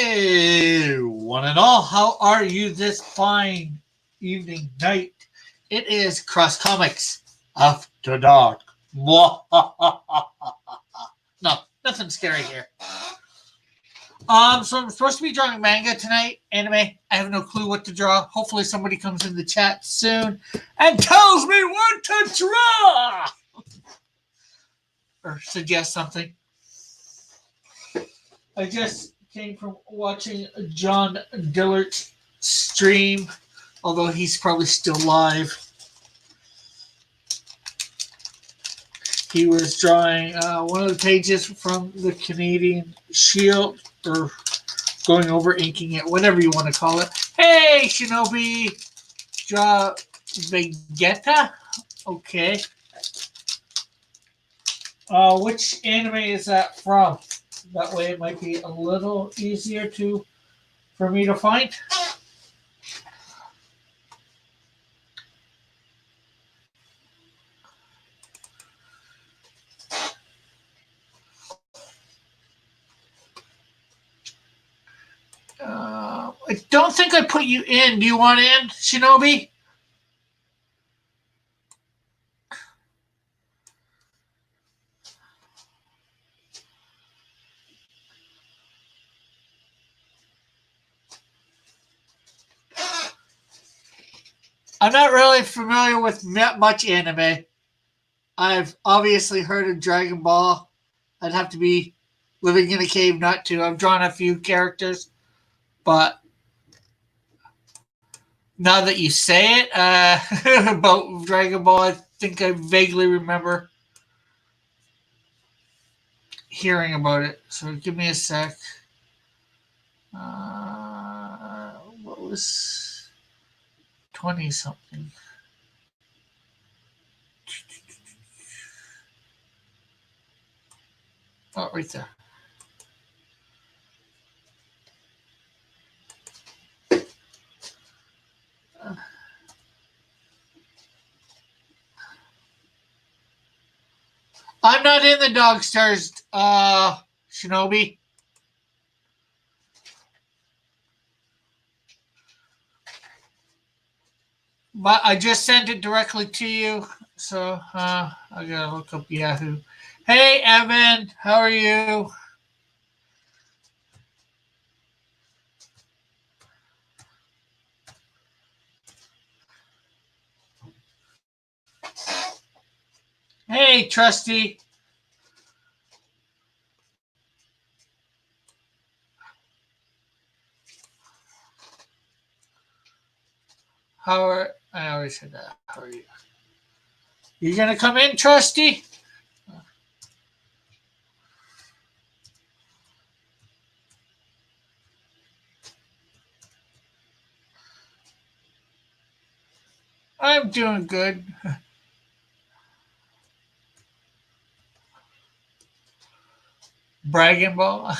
Hey, one and all, how are you this fine evening, night? It is Cross Comics After Dark. No, nothing scary here. So I'm supposed to be drawing manga tonight, anime. I have no clue what to draw. Hopefully somebody comes in the chat soon and tells me what to draw! Or suggest something. I just came from watching John Dillert's stream, although he's probably still live. He was drawing one of the pages from the Canadian Shield, or going over inking it, whatever you want to call it. Hey, Shinobi! Draw Vegeta? Okay. Which anime is that from? That way it might be a little easier for me to find. I don't think I put you in. Do you want in, Shinobi? I'm not really familiar with much anime. I've obviously heard of Dragon Ball. I'd have to be living in a cave not to. I've drawn a few characters, but now that you say it about Dragon Ball, I think I vaguely remember hearing about it. So give me a sec. What was 20 something? Oh, right there. I'm not in the Dog Stars, Shinobi. But I just sent it directly to you, so I gotta look up Yahoo. Hey, Evan, how are you? Hey, Trusty. I always said that. How are you? You gonna come in, Trusty? I'm doing good. Bragging Ball.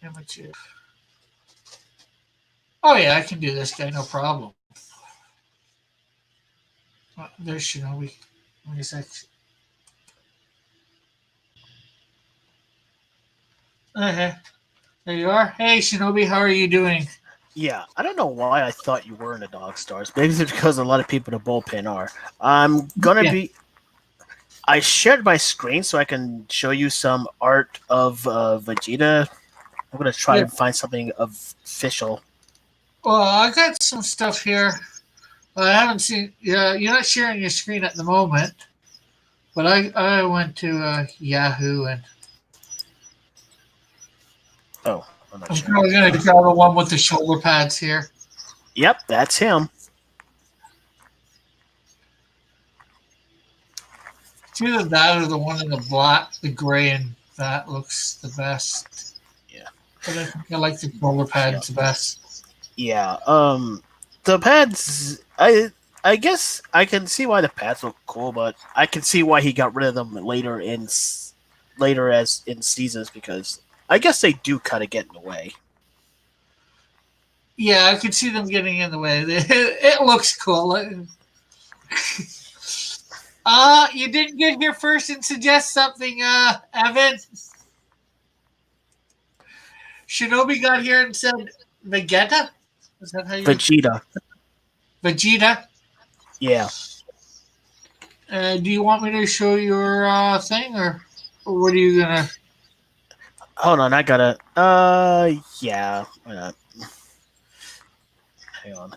Amateur. Oh yeah, I can do this guy, no problem. There's Shinobi. Wait a sec. Okay. There you are. Hey, Shinobi, how are you doing? Yeah, I don't know why I thought you were in the Dog Stars. Maybe it's because a lot of people in the bullpen are. I'm gonna be. I shared my screen so I can show you some art of Vegeta. I'm gonna try and find something official. Well, I got some stuff here. I haven't seen. Yeah, you're not sharing your screen at the moment, but I went to Yahoo and. Oh, I'm probably gonna draw the one with the shoulder pads here. Yep, that's him. It's either that or the one in the black, the gray, and that looks the best. Yeah, but I think I like the shoulder pads the best. Yeah, the pads. I guess I can see why the pads look cool, but I can see why he got rid of them later as in seasons because I guess they do kind of get in the way. Yeah, I could see them getting in the way. It looks cool. You didn't get here first and suggest something, Evan. Shinobi got here and said Vegeta. Is that how you? Vegeta. Vegeta. Yeah. Do you want me to show your thing, or what are you gonna? Hold on, I gotta. Yeah. Why not? Hang on.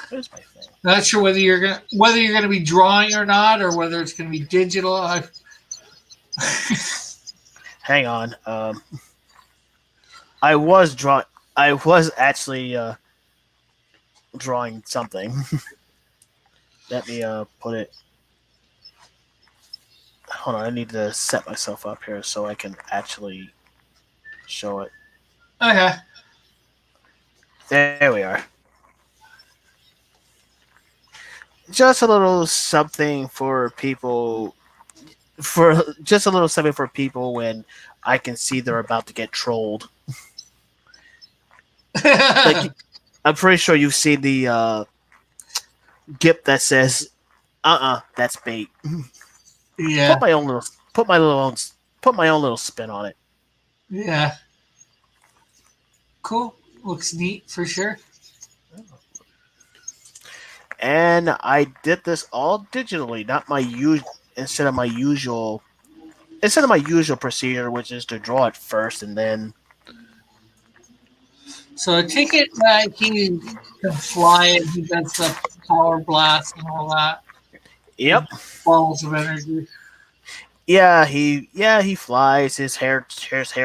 Where's my thing? Not sure whether you're gonna be drawing or not, or whether it's gonna be digital. Hang on. I was drawing. I was actually drawing something. Let me put it. Hold on, I need to set myself up here so I can actually show it. Okay. There we are. Just a little something for people. For just a little something for people when I can see they're about to get trolled. Like, I'm pretty sure you've seen the GIF that says, that's bait." Yeah. Put my own little spin on it. Yeah. Cool. Looks neat for sure. And I did this all digitally, not my instead of my usual procedure, which is to draw it first and then. So I take it that he can fly and he does the power blast and all that. Yep. Balls of energy. Yeah, he flies. His hair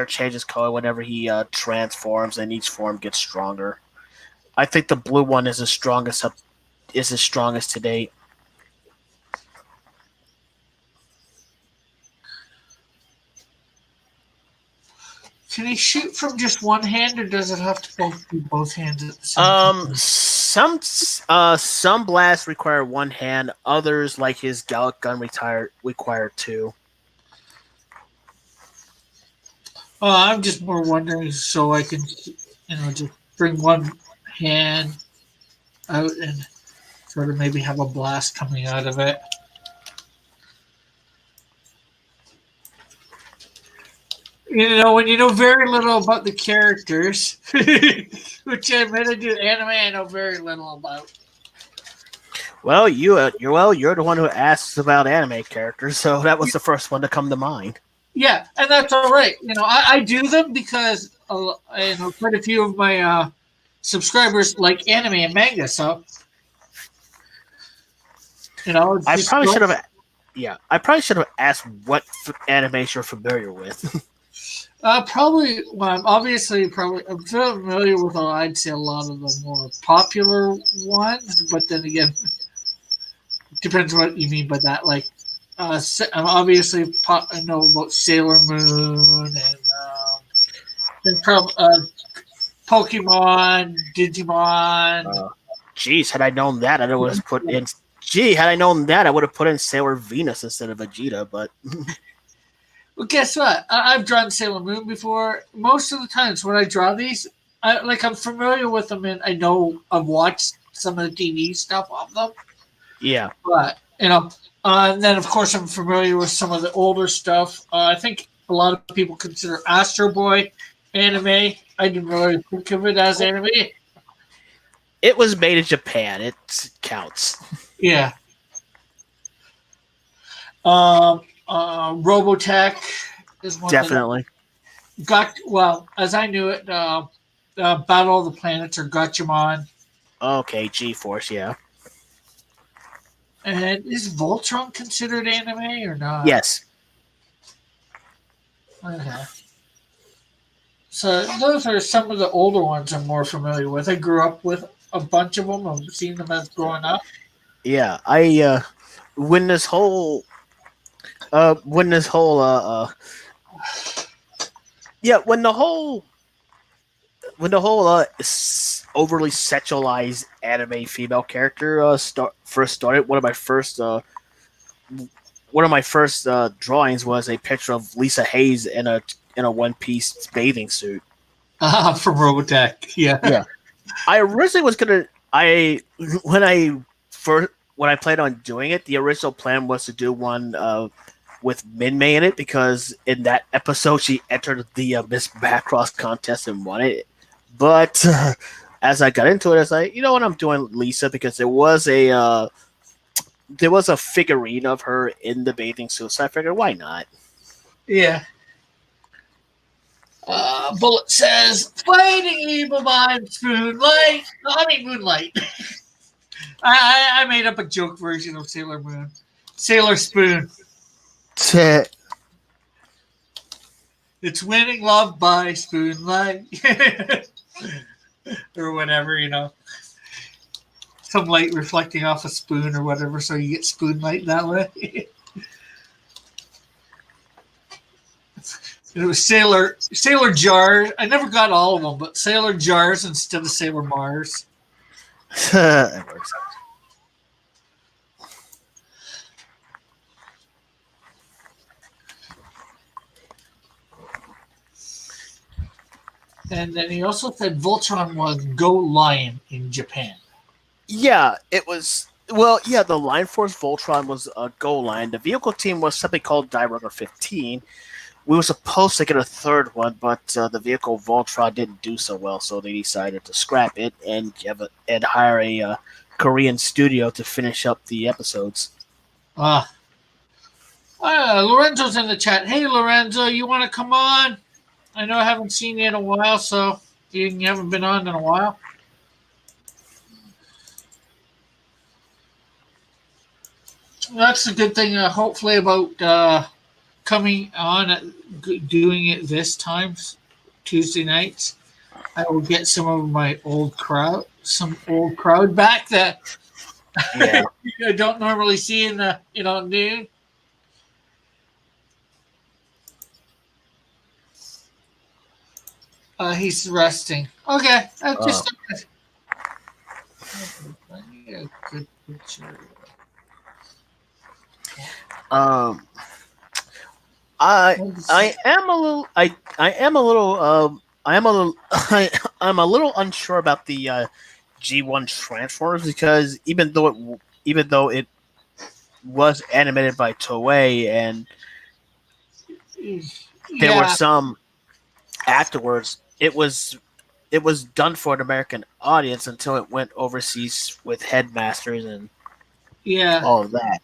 changes color whenever he transforms, and each form gets stronger. I think the blue one is the strongest to date. Can he shoot from just one hand, or does it have to be both hands at the same time? Some blasts require one hand. Others, like his Gallic gun, require two. I'm just more wondering so I can, just bring one hand out and sort of maybe have a blast coming out of it. When you know very little about the characters, which I admit I do, anime I know very little about. Well, you're the one who asks about anime characters, so that was the first one to come to mind. Yeah, and that's all right. I do them because quite a few of my subscribers like anime and manga. So, I probably should have. Yeah, I probably should have asked what animes you're familiar with. Probably. Well, I'm familiar with. I'd say a lot of the more popular ones, but then again, depends what you mean by that. Like, I'm obviously I know about Sailor Moon and Pokemon, Digimon. Geez, had I known that, I would have put in. Gee, had I known that, I would have put in Sailor Venus instead of Vegeta. But well, guess what? I've drawn Sailor Moon before. Most of the times when I draw these, I'm familiar with them, and I know I've watched some of the TV stuff of them. Yeah, but and then of course I'm familiar with some of the older stuff. I think a lot of people consider Astro Boy anime. I didn't really think of it as anime. It was made in Japan. It counts. Yeah. Robotech is one. Definitely. As I knew it, Battle of the Planets or Gachimon. Okay, G-Force, yeah. And is Voltron considered anime or not? Yes. Okay. So those are some of the older ones I'm more familiar with. I grew up with a bunch of them. I've seen them as growing up. Yeah, when this whole overly sexualized anime female character first started, one of my first drawings was a picture of Lisa Hayes in a One Piece bathing suit. From Robotech. Yeah. Yeah. I originally was gonna. When I planned on doing it, the original plan was to do one with Min May in it because in that episode she entered the Miss Macross contest and won it. But as I got into it, I was like, you know what, I'm doing Lisa because there was a figurine of her in the bathing suit, so I figured why not. Yeah. Bullet says, fighting evil by Moonlight. I mean, Moonlight. I made up a joke version of Sailor Moon. Sailor Spoon. It's winning love by Spoonlight. Or whatever, Some light reflecting off a spoon or whatever, so you get Spoonlight that way. It was Sailor Jars. I never got all of them, but Sailor Jars instead of Sailor Mars. That works. And then he also said Voltron was Go Lion in Japan. Yeah, it was. Well, yeah, the Line Force Voltron was a Go Line. The vehicle team was something called Die Runner 15. We were supposed to get a third one, but the vehicle Voltron didn't do so well, so they decided to scrap it and hire a Korean studio to finish up the episodes. Lorenzo's in the chat. Hey, Lorenzo, you want to come on? I know I haven't seen you in a while, so you haven't been on in a while. That's a good thing, hopefully, about coming on, doing it this time, Tuesday nights. I will get some of my old crowd back that Yeah. I don't normally see in the noon. He's resting. Okay, just I need a good picture. I am a little I'm a little unsure about the G1 Transformers because even though it was animated by Toei and there were some afterwards, it was done for an American audience until it went overseas with Headmasters and all of that.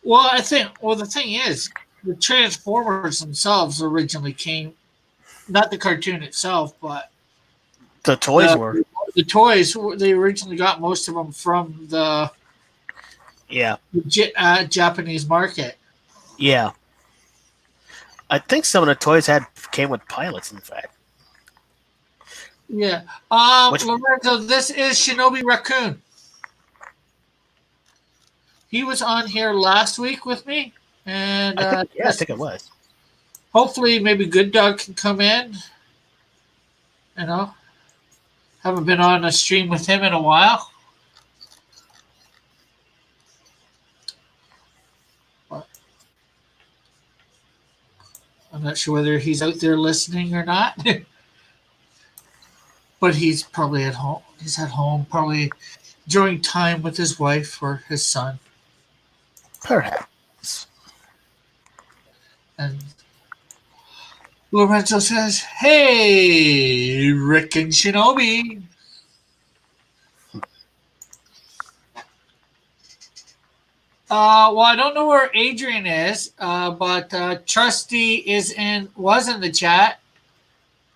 Well, the thing is, the Transformers themselves originally came, not the cartoon itself, but the toys were. The toys, they originally got most of them from the Japanese market. Yeah. I think some of the toys came with pilots, in fact. Yeah. Lorenzo, this is Shinobi Raccoon. He was on here last week with me, and I think it was. Hopefully, maybe Good Dog can come in. Haven't been on a stream with him in a while. But I'm not sure whether he's out there listening or not. But he's probably at home. He's at home, probably enjoying time with his wife or his son. Perhaps. And Lorenzo says, "Hey, Rick and Shinobi." Well, I don't know where Adrian is, but Trusty was in the chat,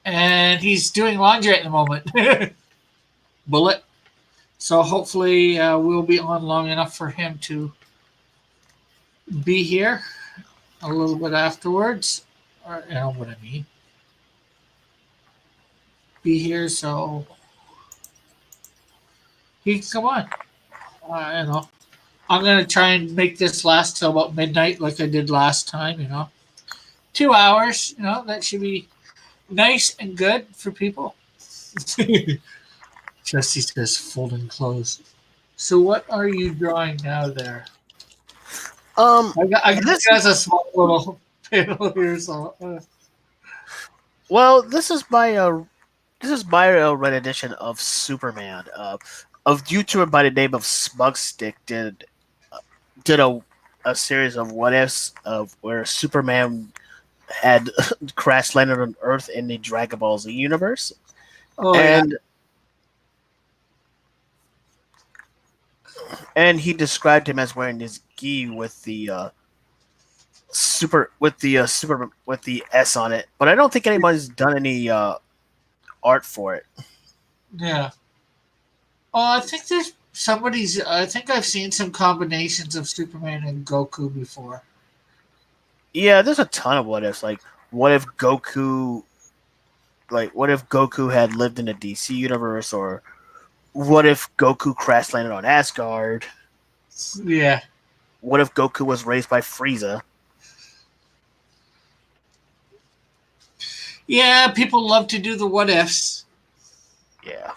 and he's doing laundry at the moment. Bullet. So hopefully we'll be on long enough for him to be here a little bit afterwards. Or, you know what I mean. Be here so he can come on. I'm going to try and make this last till about midnight like I did last time, 2 hours, that should be nice and good for people. Jesse says folding clothes. So what are you drawing now there? I got a small little panel here, so Well, this is my red edition of Superman. Of YouTuber by the name of Smugstick did a series of what ifs of where Superman had crash landed on Earth in the Dragon Ball Z universe, Oh yeah. and he described him as wearing his gi with the super with the S on it. But I don't think anybody's done any art for it. Yeah. Oh, I think there's somebody's. I think I've seen some combinations of Superman and Goku before. Yeah, there's a ton of what ifs. Like, what if Goku, what if Goku had lived in a DC universe, or what if Goku crash landed on Asgard? Yeah. What if Goku was raised by Frieza? Yeah, people love to do the what ifs. Yeah.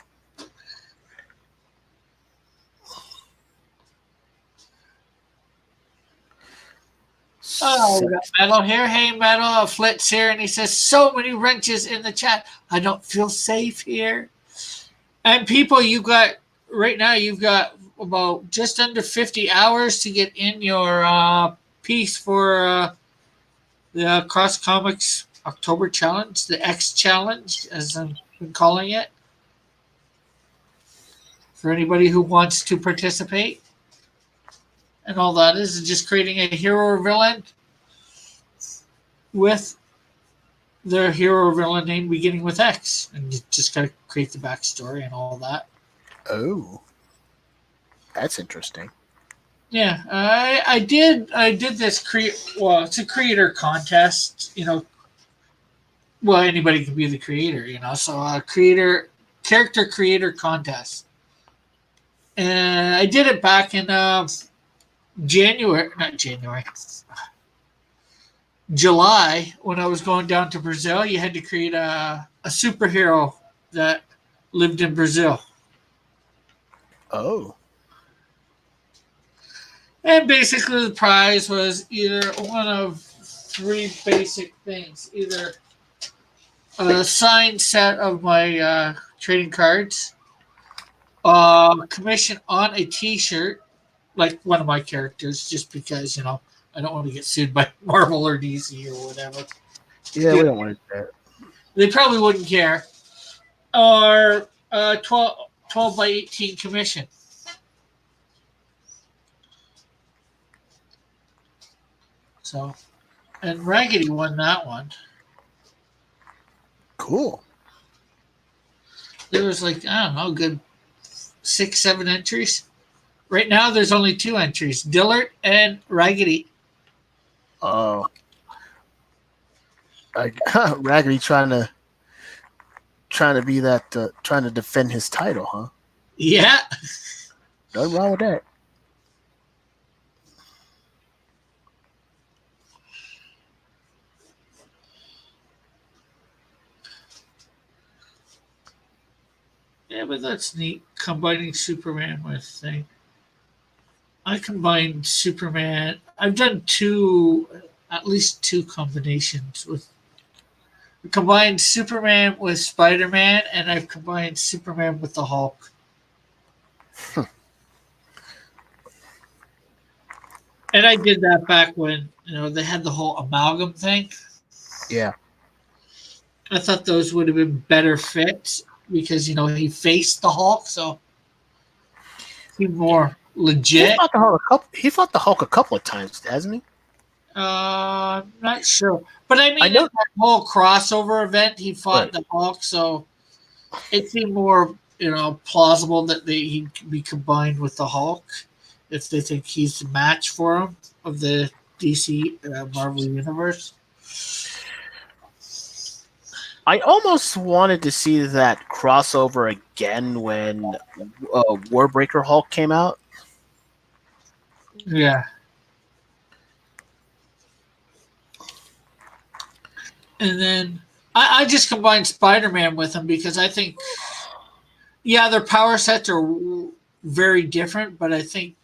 Oh, So, we got Metal here. Hey, Metal. Flitz here, and he says, so many wrenches in the chat. I don't feel safe here. And people, right now, you've got about just under 50 hours to get in your piece for the Cross Comics October Challenge, the X Challenge, as I've been calling it, for anybody who wants to participate. And all that is just creating a hero or villain with their hero or villain name beginning with X. And you just got to create the backstory and all that. oh, that's interesting. Yeah, I did this well, it's a creator contest, well, anybody can be the creator, so character creator contest. And I did it back in January, not January, July, when I was going down to Brazil. You had to create a superhero that lived in Brazil. Oh, And basically, the prize was either one of three basic things: either a signed set of my trading cards, commission on a T-shirt, like one of my characters, just because I don't want to get sued by Marvel or DC or whatever. yeah, Yeah, we don't want to do that. they probably wouldn't care. Or 12 by 18 commission. So, and Raggedy won that one. Cool. There was like, I don't know, good 6, 7 entries. Right now, there's only 2 entries: Dillard and Raggedy. Oh, Raggedy trying to be that trying to defend his title, huh? Yeah. Nothing wrong with that. Yeah, but that's neat. Combining Superman with thing. I combined Superman. I've done at least 2 combinations with. I combined Superman with Spider Man, and I've combined Superman with the Hulk. And I did that back when they had the whole amalgam thing. Yeah. I thought those would have been better fits because he faced the Hulk, so he's more legit. He fought the Hulk a couple of times, hasn't he? I'm not sure, but I mean, I in know. that whole crossover event, he fought Right. the Hulk, so it seemed more, plausible that he could be combined with the Hulk if they think he's the match for him of the DC Marvel universe. I almost wanted to see that crossover again when Warbreaker Hulk came out. Yeah. And then I just combined Spider-Man with him because I think, yeah, their power sets are very different, but I think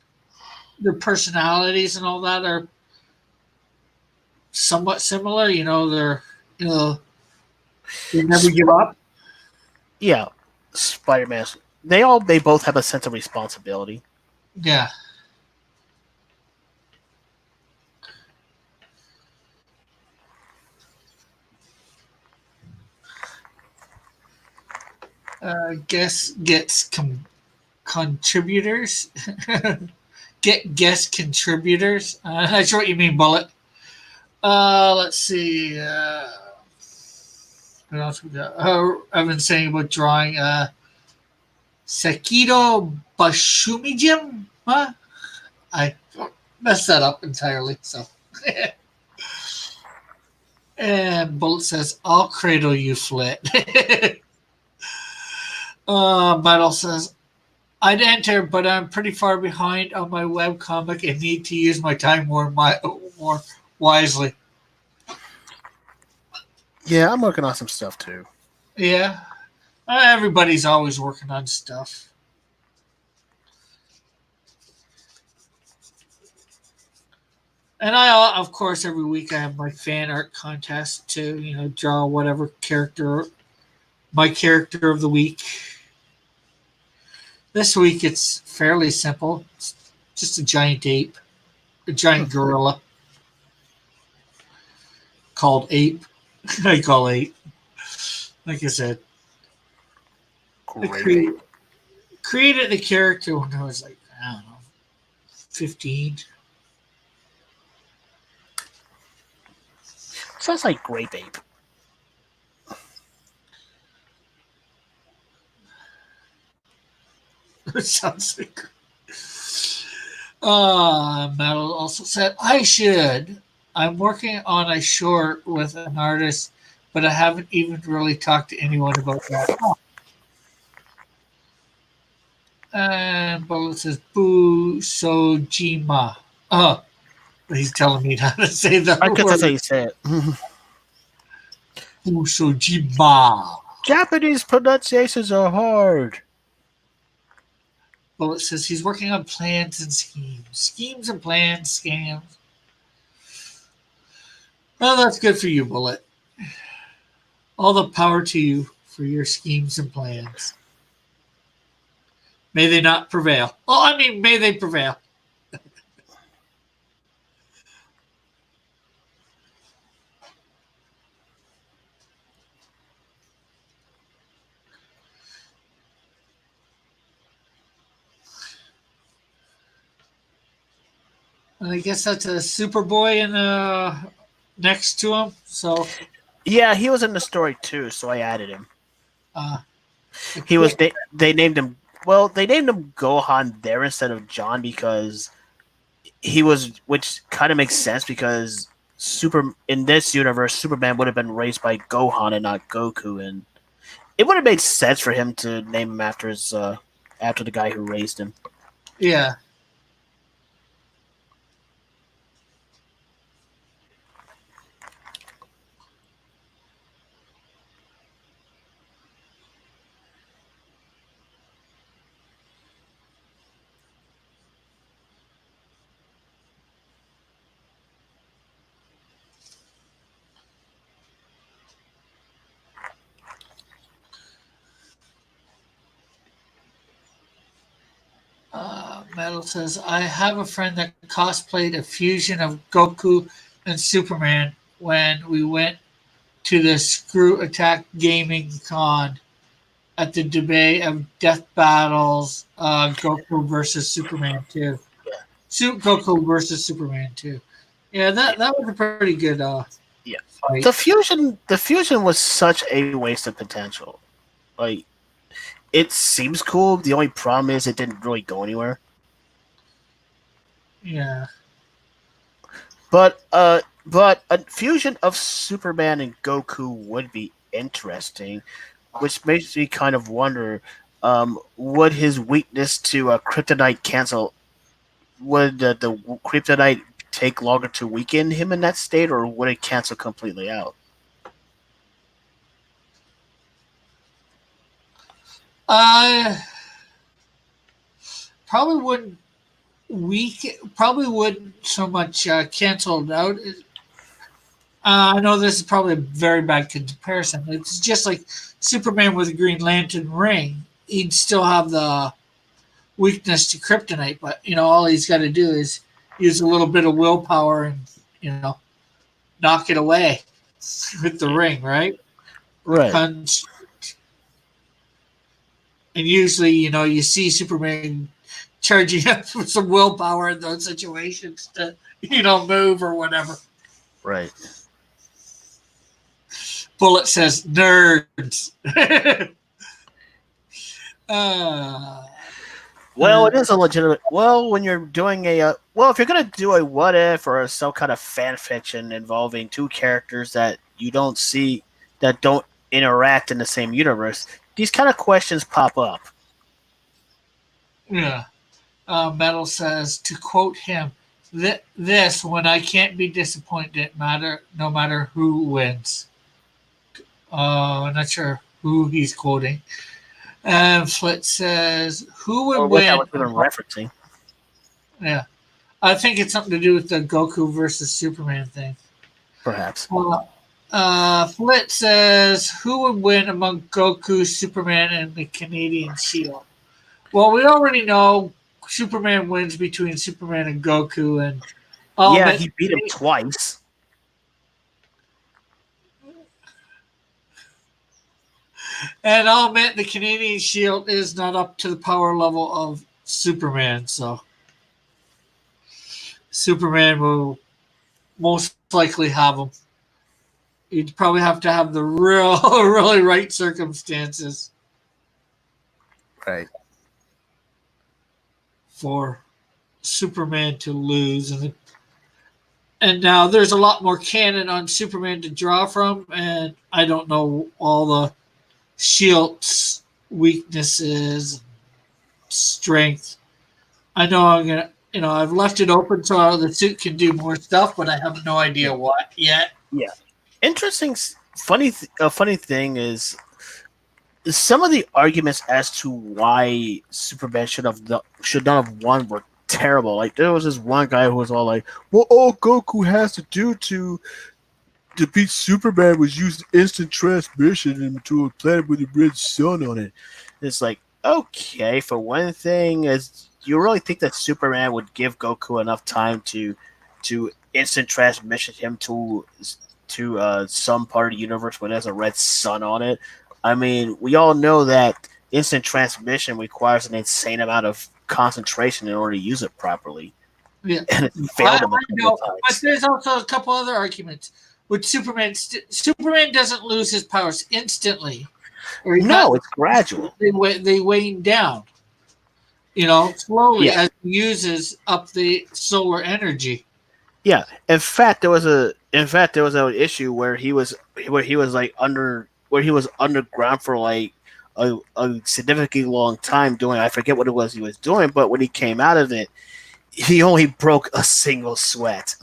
their personalities and all that are somewhat similar. They're They never give up. Yeah, Spider-Man. They both have a sense of responsibility. Yeah. Guess gets contributors. Get guest contributors. That's what you mean, Bullet. Let's see. What else we got? I've been saying about drawing. Sekiro Bashumijim? Huh? I messed that up entirely. So, and Bullet says, "I'll cradle you, Flit." Metal says, "I'd enter, but I'm pretty far behind on my webcomic and need to use my time more wisely." Yeah, I'm working on some stuff too. Yeah, everybody's always working on stuff. And of course, every week I have my fan art contest to, draw whatever character, my character of the week. This week it's fairly simple. It's just a giant ape, a giant gorilla called Ape. I call Ape. Like I said, I Great. created the character when I was like, I don't know, 15. Sounds like Grape Ape. It sounds like. Metal also said, I should. I'm working on a short with an artist, but I haven't even really talked to anyone about that. And Bullet says, Boo Sojima. Oh, he's telling me how to say that I guess that's how word. you say it. Boo Sojima. Japanese pronunciations are hard. Bullet says he's working on plans and schemes. Schemes and plans, scams. Well, that's good for you, Bullet. All the power to you for your schemes and plans. May they not prevail. Oh, I mean, may they prevail. And I guess that's a Superboy in next to him. So Yeah, he was in the story too, so I added him. uh, He was. They named him. Well, they named him Gohan there instead of John because he was, which kind of makes sense because in this universe, Superman would have been raised by Gohan and not Goku, and it would have made sense for him to name him after after the guy who raised him. yeah. Metal says, I have a friend that cosplayed a fusion of Goku and Superman when we went to the Screw Attack Gaming Con at the debate of Death Battles, Goku versus Superman 2. Goku versus Superman 2. Yeah, that was a pretty good Yeah. fight. The fusion was such a waste of potential. Like, it seems cool. The only problem is it didn't really go anywhere. Yeah. But a fusion of Superman and Goku would be interesting, which makes me kind of wonder: would his weakness to kryptonite cancel? Would the kryptonite take longer to weaken him in that state, or would it cancel completely out? I probably wouldn't probably wouldn't so much cancel it out. I know this is probably a very bad comparison. It's just like Superman with a Green Lantern ring. He'd still have the weakness to kryptonite, but all he's got to do is use a little bit of willpower and knock it away with the ring, right? Right. Punch. And usually, you see Superman charging up with some willpower in those situations to, move or whatever. Right. Bullet says nerds. uh, Well, it is a legitimate. Well, when you're doing if you're gonna do a what if or some kind of fan fiction involving two characters that you don't see that don't interact in the same universe, these kind of questions pop up. yeah. Metal says, to quote him, this when I can't be disappointed no matter who wins. I'm not sure who he's quoting. And Flit says, who would Or what win? that was even referencing. Yeah. I think it's something to do with the Goku versus Superman thing. Perhaps. Flit says, who would win among Goku, Superman, and the Canadian Shield? Well, we already know Superman wins between Superman and Goku, and he beat him twice. And I'll admit the Canadian Shield is not up to the power level of Superman, so Superman will most likely have him. You'd probably have to have the really right circumstances. Right. For Superman to lose. And now there's a lot more canon on Superman to draw from, and I don't know all the Shield's weaknesses, strength. I know I'm gonna, I've left it open so the suit can do more stuff, but I have no idea what yet. Yeah. Interesting, funny thing is some of the arguments as to why Superman should not have won were terrible. Like there was this one guy who was all like, "Well, all Goku has to do to beat Superman was use instant transmission into a planet with a red sun on it." It's like, okay, for one thing, is you really think that Superman would give Goku enough time to instant transmission him to some part of the universe where there's a red sun on it? I mean, we all know that instant transmission requires an insane amount of concentration in order to use it properly. Yeah, and it failed him a couple of but times. there's also a couple other arguments. With Superman, Superman doesn't lose his powers instantly. No, it's gradual. They wane down, slowly Yeah. as he uses up the solar energy. Yeah. In fact, there was an issue where he was underground for like a significantly long time doing, I forget what it was he was doing, but when he came out of it, he only broke a single sweat.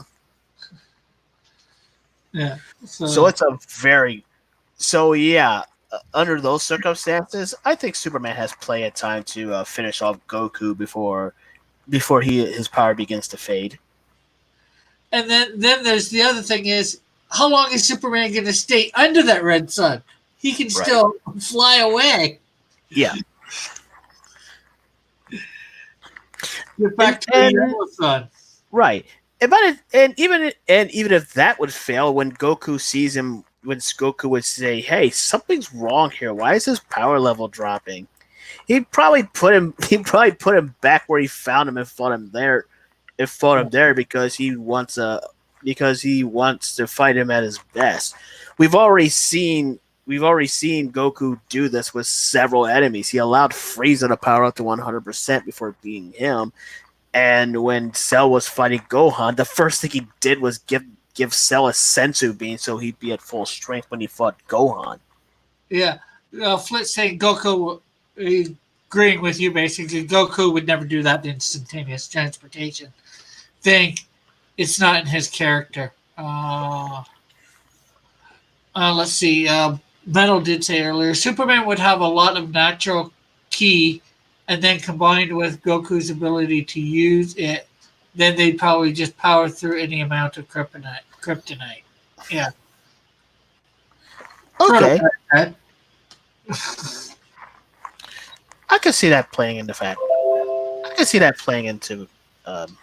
Yeah. So it's a very under those circumstances, I think Superman has plenty of time to finish off Goku before his power begins to fade. And then there's the other thing is, how long is Superman going to stay under that red sun? He can still fly away. Yeah. Get back to the yellow sun. Right. And even if that would fail, when Goku sees him, when Goku would say, "Hey, something's wrong here. Why is his power level dropping?" He'd probably put him back where he found him and fought him there. Because he wants to fight him at his best. We've already seen Goku do this with several enemies. He allowed Frieza to power up to 100% before beating him. And when Cell was fighting Gohan, the first thing he did was give Cell a sensu bean so he'd be at full strength when he fought Gohan. Yeah. Flit saying Goku, agreeing with you basically, Goku would never do that instantaneous transportation thing. It's not in his character. Let's see. Metal did say earlier, Superman would have a lot of natural ki, and then combined with Goku's ability to use it, then they'd probably just power through any amount of kryptonite. Yeah. Okay, Prototype. I can see that playing into fact. I can see that playing into. Um,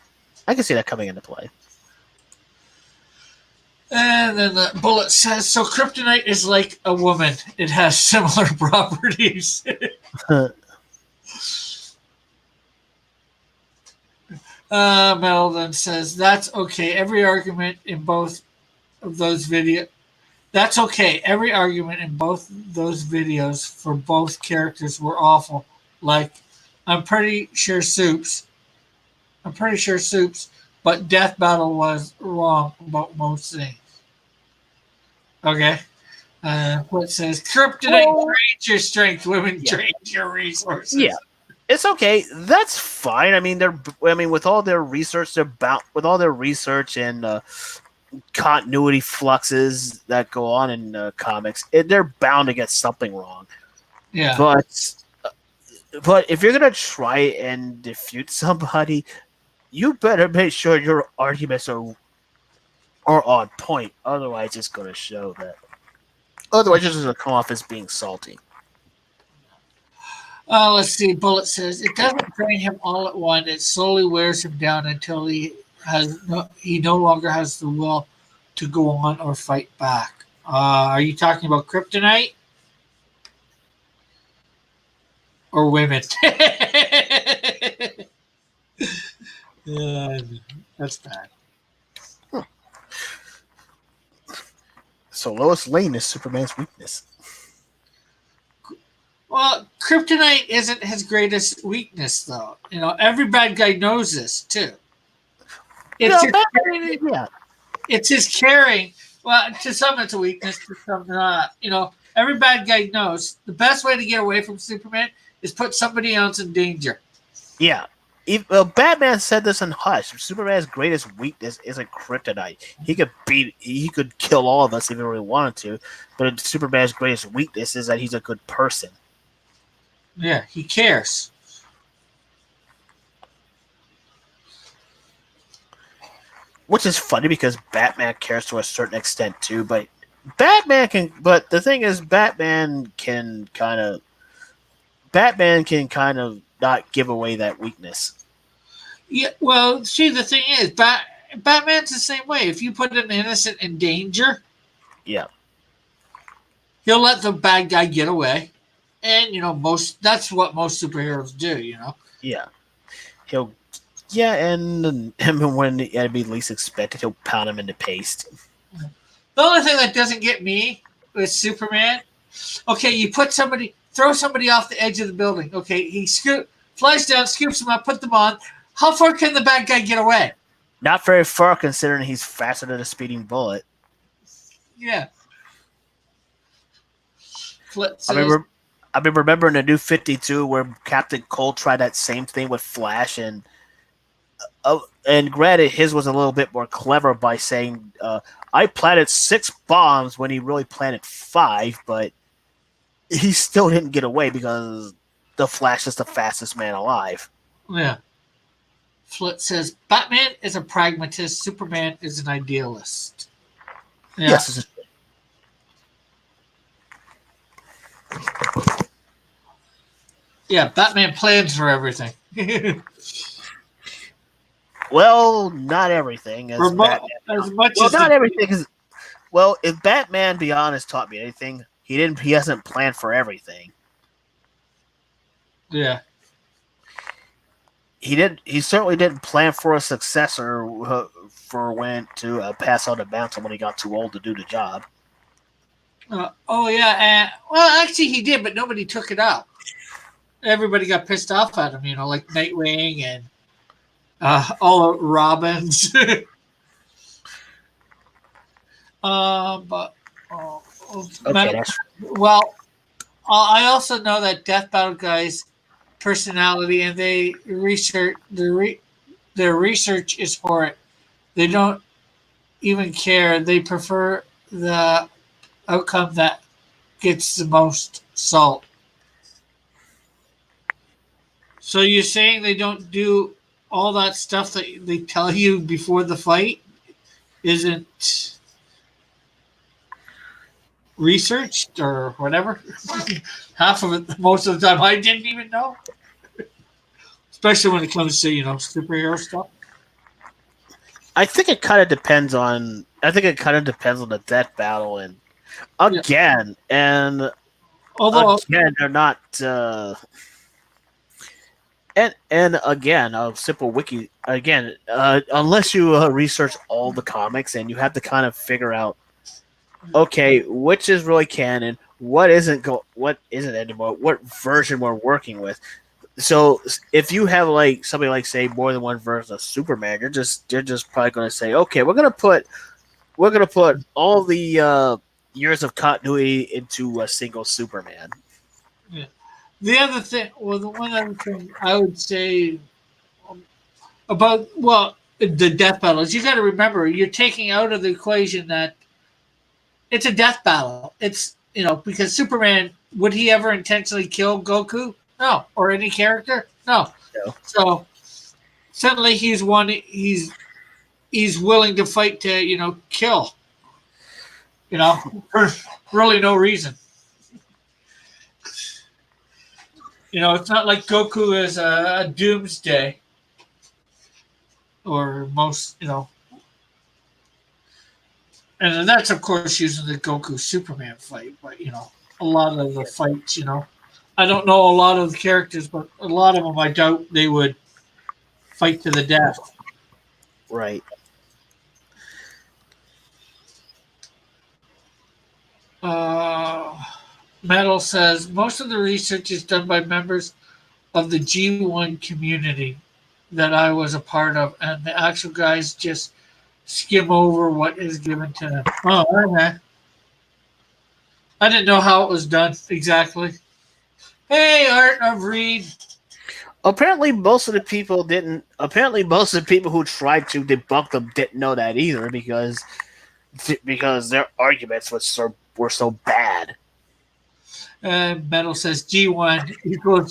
I can see that coming into play. And then the bullet says, so kryptonite is like a woman. It has similar properties. Metal then says, that's okay. Every argument in both of those videos. That's okay. Every argument in both those videos for both characters were awful. Like, I'm pretty sure Soups. I'm pretty sure Soups, but Death Battle was wrong about most things. Okay. What says kryptonite Well, drains your strength, women yeah, drains your resources. yeah, it's okay. That's fine. I mean, they're. I mean, with all their research, they're bound. With all their research and continuity fluxes that go on in comics, they're bound to get something wrong. Yeah. But if you're gonna try and defute somebody, you better make sure your arguments are on point. Otherwise, it's gonna show that. Otherwise, it's gonna come off as being salty. Let's see. Bullet says it doesn't drain him all at once. It slowly wears him down until he no longer has the will to go on or fight back. Are you talking about kryptonite or women? Yeah, that's bad. So Lois Lane is Superman's weakness. Well, kryptonite isn't his greatest weakness, though. You know, every bad guy knows this too. It's No, his, yeah, it's his caring. Well, to some it's a weakness, to some not. You know, every bad guy knows the best way to get away from Superman is put somebody else in danger. yeah. Batman said this in Hush. Superman's greatest weakness isn't kryptonite. He could kill all of us if he really wanted to. But Superman's greatest weakness is that he's a good person. Yeah, he cares. Which is funny because Batman cares to a certain extent too. But Batman can. But the thing is, Batman can kind of not give away that weakness. Yeah, well, see, the thing is, Batman's the same way. If you put an innocent in danger, Yeah. he'll let the bad guy get away. And, you know, that's what most superheroes do, you know? Yeah. And when the enemy least expected, he'll pound him into paste. The only thing that doesn't get me with Superman, okay, you throw somebody off the edge of the building. Okay, he flies down, scoops them up, put them on. How far can the bad guy get away? Not very far, considering he's faster than a speeding bullet. Yeah. I remember in the New 52 where Captain Cold tried that same thing with Flash, and granted, his was a little bit more clever by saying, I planted 6 bombs when he really planted 5, but he still didn't get away because the Flash is the fastest man alive. Yeah. Flit says, Batman is a pragmatist, Superman is an idealist. Yeah. Yes. Yeah, Batman plans for everything. Well, not everything. Not everything is. Well, if Batman Beyond has taught me anything, he hasn't planned for everything. Yeah. He certainly didn't plan for a successor for when to pass on the mantle when he got too old to do the job. Oh yeah, well actually he did, but nobody took it up. Everybody got pissed off at him, you know, like Nightwing and all of Robins. Okay, well, I also know that Death Battle Guy's personality, and they research their research is for it. They don't even care. They prefer the outcome that gets the most salt. So you're saying they don't do all that stuff that they tell you before the fight? Isn't researched or whatever. Half of it, most of the time, I didn't even know. Especially when it comes to superhero stuff. I think it kind of depends on. I think it kind of depends on the death battle, and Yeah. again, and Although, again, they're not. And again, a simple wiki. Again, unless you research all the comics, and you have to kind of figure out, okay, which is really canon, what isn't anymore, what version we're working with. So if you have like something like say more than one version of Superman, you're just probably going to say, okay, we're gonna put all the years of continuity into a single Superman. yeah. The other thing, well, the one other thing I would say about the death battles, you got to remember you're taking out of the equation that it's a death battle. It's because Superman, would he ever intentionally kill Goku? No, or any character? No. You So suddenly he's willing to fight to kill for really no reason. It's not like Goku is a doomsday or most and then that's of course using the Goku Superman fight, but a lot of the fights, I don't know a lot of the characters, but a lot of them I doubt they would fight to the death. right? Uh, Metal says most of the research is done by members of the G1 community that I was a part of, and the actual guys just skim over what is given to them. Oh, okay. I didn't know how it was done exactly. Hey, Art of Reed. Apparently, most of the people didn't. Apparently, most of the people who tried to debunk them didn't know that either because their arguments were so bad. And Metal says G1 equals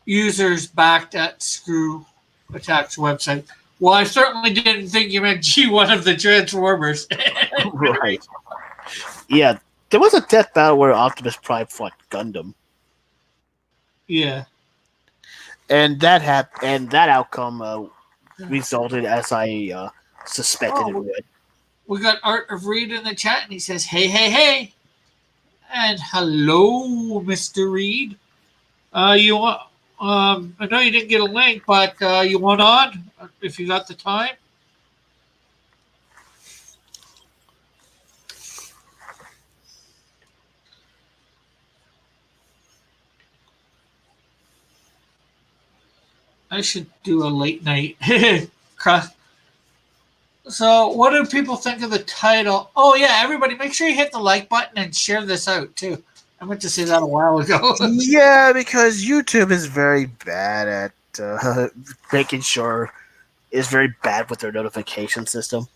users backed at Screw Attack's website. Well, I certainly didn't think you meant G1 of the Transformers. Right? Yeah, there was a death battle where Optimus Prime fought Gundam, Yeah. and that outcome resulted as I suspected it Oh, would. we got Art of Reed in the chat, and he says, "Hey, hey, hey," and hello, Mr. Reed. You want? I know you didn't get a link, but you want on if you got the time. I should do a late night cross. So, what do people think of the title? Oh yeah, everybody, make sure you hit the like button and share this out too. I meant to say that a while ago. Yeah, because YouTube is very bad at making sure is very bad with their notification system.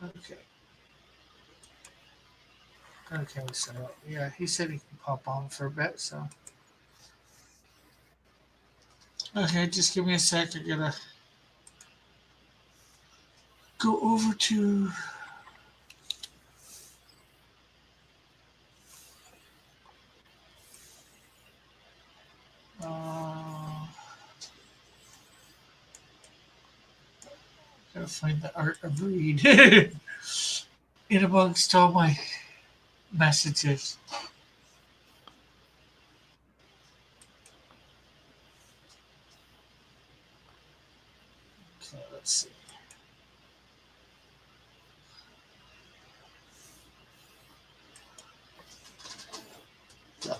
Okay. Okay, so yeah, he said he can pop on for a bit, so okay, just give me a sec. I gotta go over to uh gotta find the Art of Read in amongst all my messages. Okay, let's see. The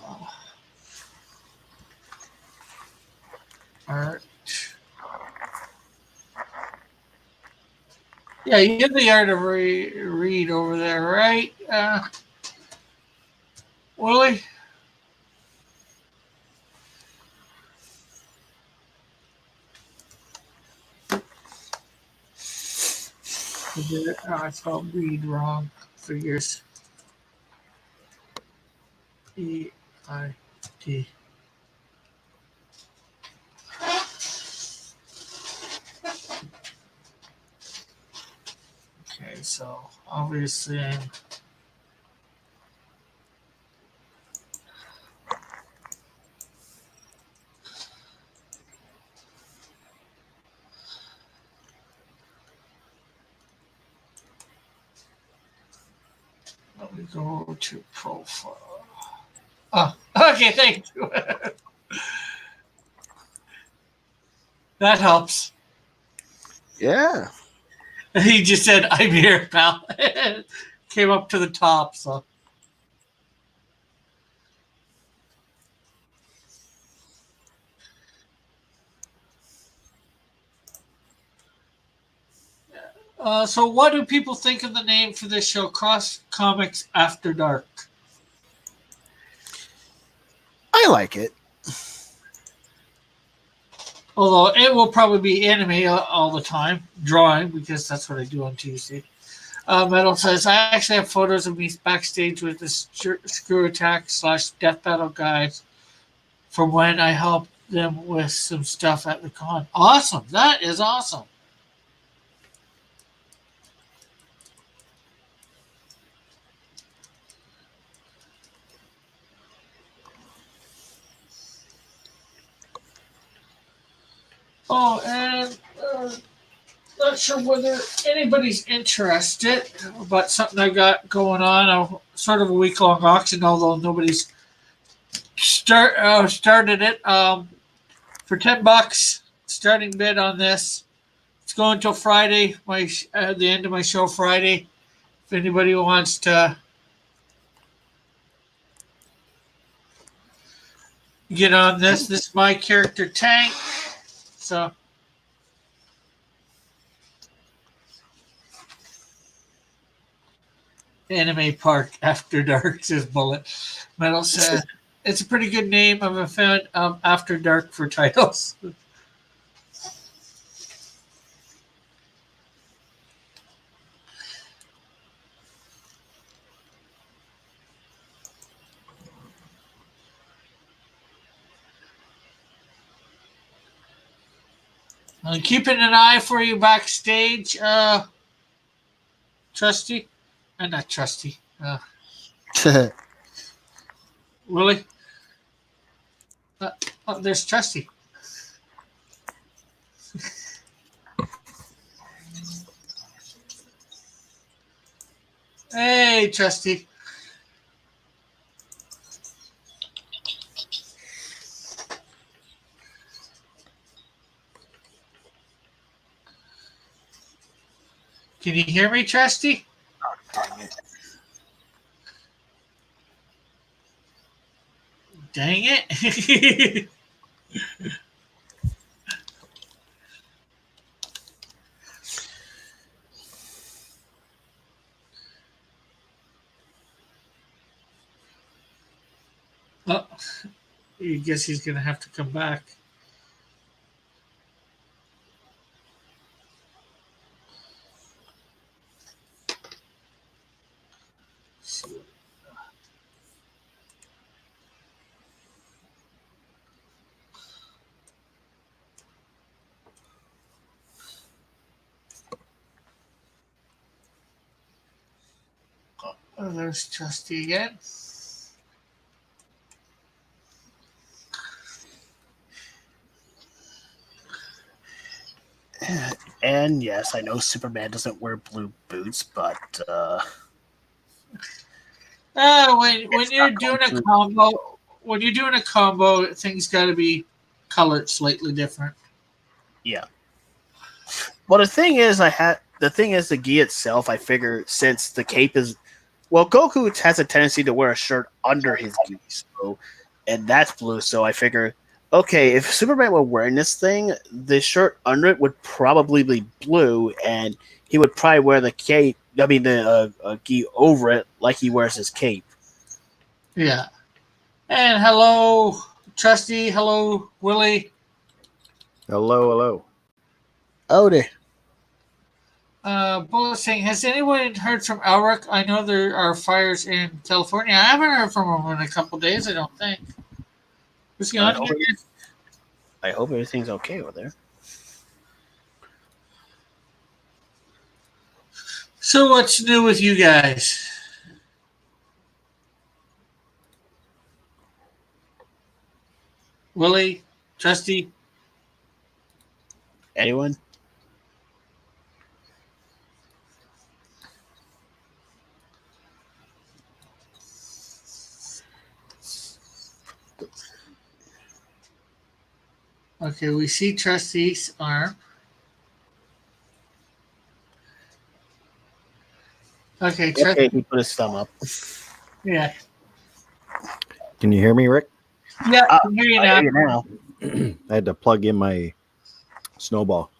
art. Yeah, you have the Art of Read over there, right? Willie? I spelled read wrong. Figures. EID. Okay, so So obviously, let me go to profile. Oh, okay, thank you. That helps. Yeah. He just said, "I'm here, pal." Came up to the top, so. So what do people think of the name for this show, Cross Comics After Dark? I like it. Although it will probably be anime all the time, drawing, because that's what I do on Tuesday. Metal says, I actually have photos of me backstage with the Screw Attack / Death Battle guys from when I helped them with some stuff at the con. Awesome. That is awesome. Oh, and not sure whether anybody's interested, but something I got going on, sort of a week-long auction, although nobody's started it. For $10, starting bid on this. It's going till Friday, the end of my show Friday. If anybody wants to get on this is my character Tank. So Anime Park After Dark says Bullet. Metal says it's a pretty good name. I'm a fan of After Dark for titles. I'm keeping an eye for you backstage, Trusty. Not Trusty. Willie. Oh, there's Trusty. Hey, Trusty. Can you hear me, Trusty? Dang it. Oh, I guess he's going to have to come back. Oh, there's Trusty again. And yes, I know Superman doesn't wear blue boots, but When you're doing a combo, things got to be colored slightly different. yeah. Well, the gi itself. I figure since the cape is, well, Goku has a tendency to wear a shirt under his gi, and that's blue. So I figure, okay, if Superman were wearing this thing, the shirt under it would probably be blue, and he would probably wear the cape. I mean, the gi over it, like he wears his cape. Yeah. And hello, Trusty. Hello, Willie. Hello. Odie. Bullet saying, has anyone heard from Elric? I know there are fires in California. I haven't heard from him in a couple days, I don't think. Was he on here? I hope everything's okay over there. So what's new with you guys? Willie, Trusty? Anyone? Okay, we see Trusty's arm. Okay, Trusty. Okay, he put his thumb up. Yeah. Can you hear me, Rick? Yeah, I can hear you I now. hear you now. I had to plug in my snowball.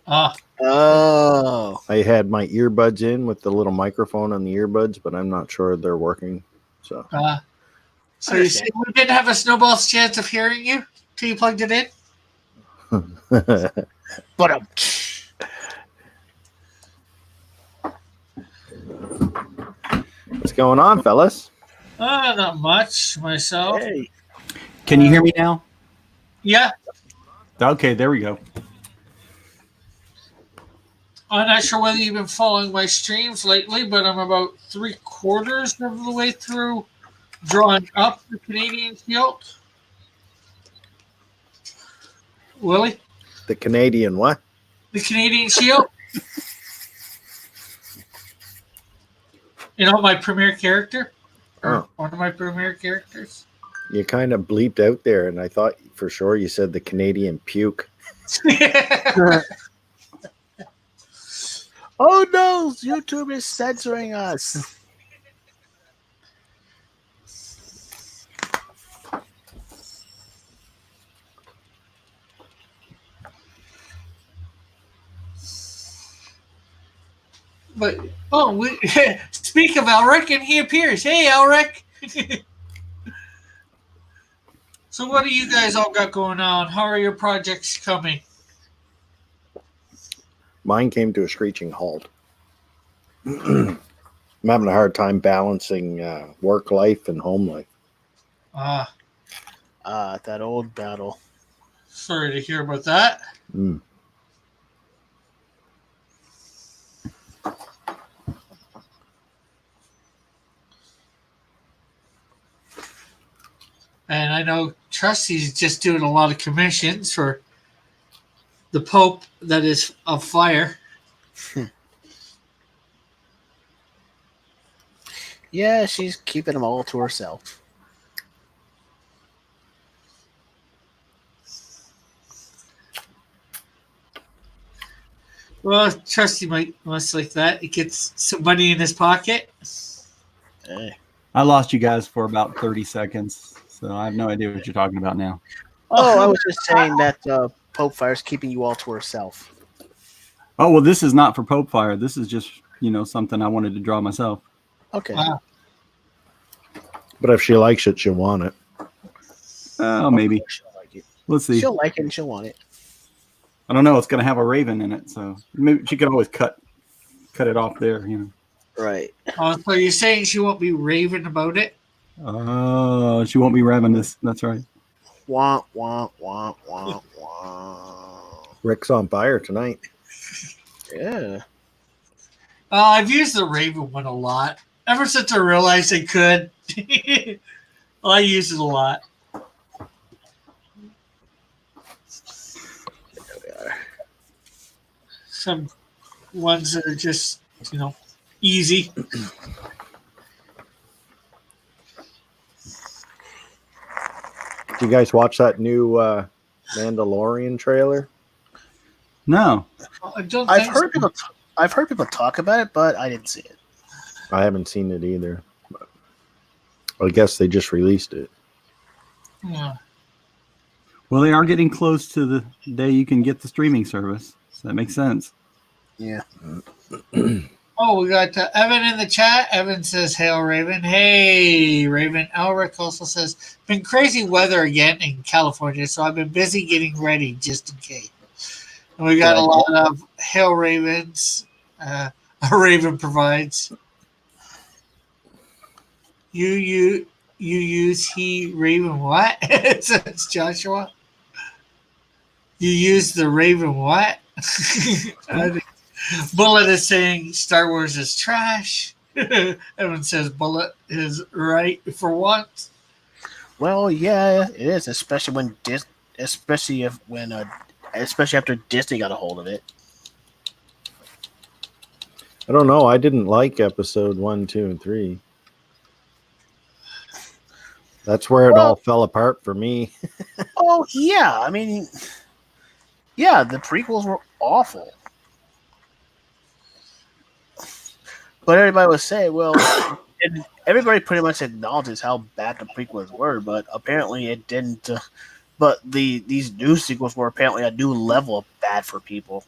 Oh, Oh. I had my earbuds in with the little microphone on the earbuds, but I'm not sure they're working. So so you see, we didn't have a snowball's chance of hearing you till you plugged it in? But what's going on, fellas? Not much myself. hey. Can you hear me now? Yeah, Okay, there we go. I'm not sure whether you've been following my streams lately, but I'm about 3/4 of the way through drawing up the Canadian Shield. Willie, The Canadian what? the Canadian Shield. You know, my premier character, or Oh. one of my premier characters. You kind of bleeped out there, and I thought for sure you said the Canadian puke. Oh no, YouTube is censoring us. But we speak of Elric, and he appears. Hey, Elric. So, what do you guys all got going on? How are your projects coming? Mine came to a screeching halt. I'm having a hard time balancing work life and home life. That old battle. Sorry to hear about that. Mm. And I know Trusty's just doing a lot of commissions for the Pope that is of fire. Yeah, she's keeping them all to herself. Well, Trusty must like that. He gets some money in his pocket. Hey. I lost you guys for about 30 seconds, so I have no idea what you're talking about now. Oh, I was just saying that Pope Fire's keeping you all to herself. Oh, well, this is not for Pope Fire. This is just, something I wanted to draw myself. Okay. Wow. But if she likes it, she'll want it. Oh, maybe. She'll like it. Let's see. She'll like it and she'll want it. I don't know. It's going to have a raven in it, so maybe she could always cut it off there, Right. So you're saying she won't be raving about it? Oh, she won't be ravenous. That's right. Wah, wah, wah, wah, wah. Rick's on fire tonight. Yeah. I've used the Raven one a lot. Ever since I realized I could. I use it a lot. There we are. Some ones that are just, easy. Did you guys watch that new Mandalorian trailer? No. I don't I've think heard so. people talk about it, but I didn't see it. I haven't seen it either. But I guess they just released it. Yeah. Well, they are getting close to the day you can get the streaming service, so that makes sense. Yeah. Oh, we got Evan in the chat. Evan says, "Hail Raven." Hey, Raven. Elric also says, "Been crazy weather again in California, so I've been busy getting ready just in case." And we got a lot of Hail Ravens. A Raven provides. You use he Raven what? Says Joshua. You use the Raven what? Bullet is saying Star Wars is trash. Evan says Bullet is right for once. Well, yeah, it is, especially when especially after Disney got a hold of it. I don't know. I didn't like episode 1, 2, and 3. That's where it all fell apart for me. Oh yeah, I mean, yeah, the prequels were awful, but everybody would say, well, and everybody pretty much acknowledges how bad the prequels were, but apparently it didn't. But these new sequels were apparently a new level of bad for people.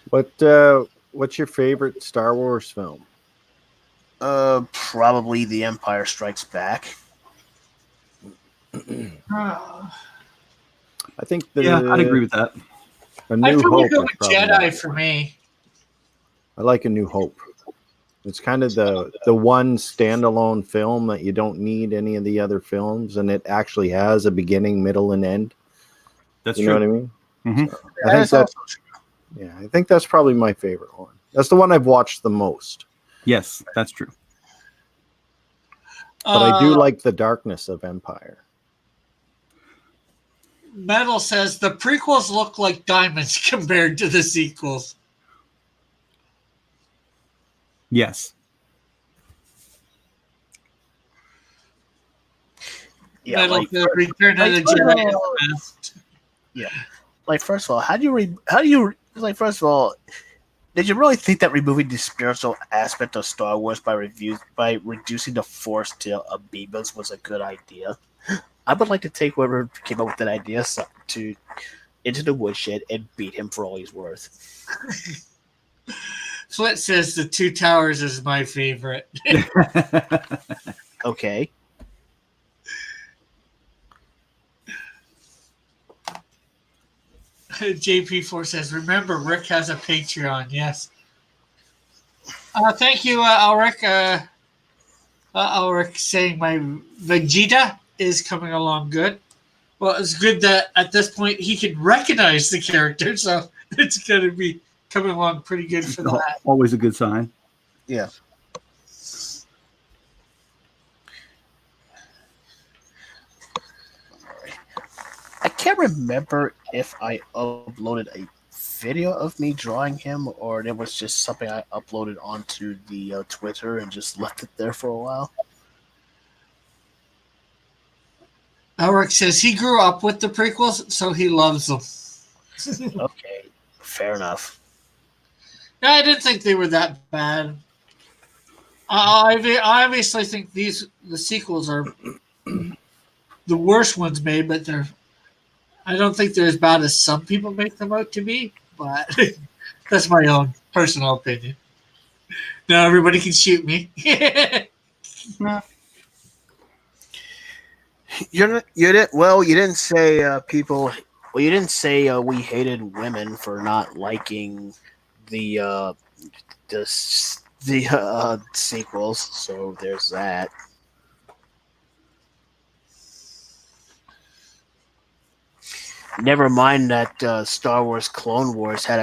What's your favorite Star Wars film? Probably The Empire Strikes Back. I think I'd agree with that. A I New probably Hope go is with probably Jedi for me. I like A New Hope. It's kind of the one standalone film that you don't need any of the other films, and it actually has a beginning, middle, and end. That's You true. know what I mean? Mhm. So, I think that's probably my favorite one. That's the one I've watched the most. Yes, that's true. But I do like the darkness of Empire. Metal says the prequels look like diamonds compared to the sequels. Yes. Yeah, Metal like, says Return of the Jedi is the best. yeah, like first of all, first of all, did you really think that removing the spiritual aspect of Star Wars by reducing the Force to amoebas was a good idea? I would like to take whoever came up with that idea into the woodshed and beat him for all he's worth. Flit says the Two Towers is my favorite. Okay. JP4 says, remember, Rick has a Patreon. Yes. Thank you, Ulrich. Ulrich saying my Vegeta is coming along good. Well, it's good that at this point he can recognize the character, so it's going to be coming along pretty good for that. Always a good sign. Yeah. I can't remember if I uploaded a video of me drawing him or it was just something I uploaded onto the Twitter and just left it there for a while. Ulrich says he grew up with the prequels, so he loves them. Okay, fair enough. No, I didn't think they were that bad. I obviously think the sequels are the worst ones made, but I don't think they're as bad as some people make them out to be. But that's my own personal opinion. Now everybody can shoot me. You didn't say people. Well, you didn't say we hated women for not liking the sequels. So there's that. Never mind that Star Wars Clone Wars had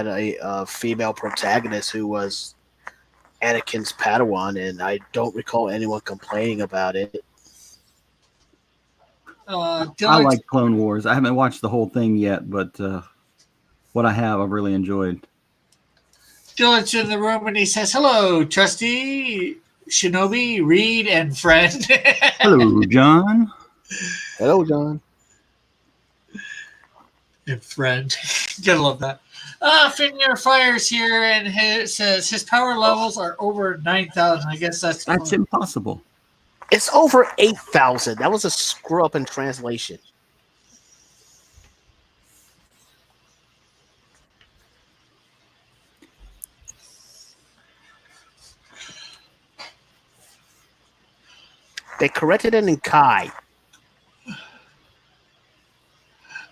a female protagonist who was Anakin's Padawan, and I don't recall anyone complaining about it. I like Clone Wars. I haven't watched the whole thing yet, but what I have, I've really enjoyed. Dylan's in the room and he says, hello, Trusty, Shinobi, Reed, and friend. Hello, John. Hello, John. And friend. Gotta love that. Finnear Fires here and it says his power levels are over 9,000. I guess that's impossible. It's over 8,000. That was a screw up in translation. They corrected it in Kai.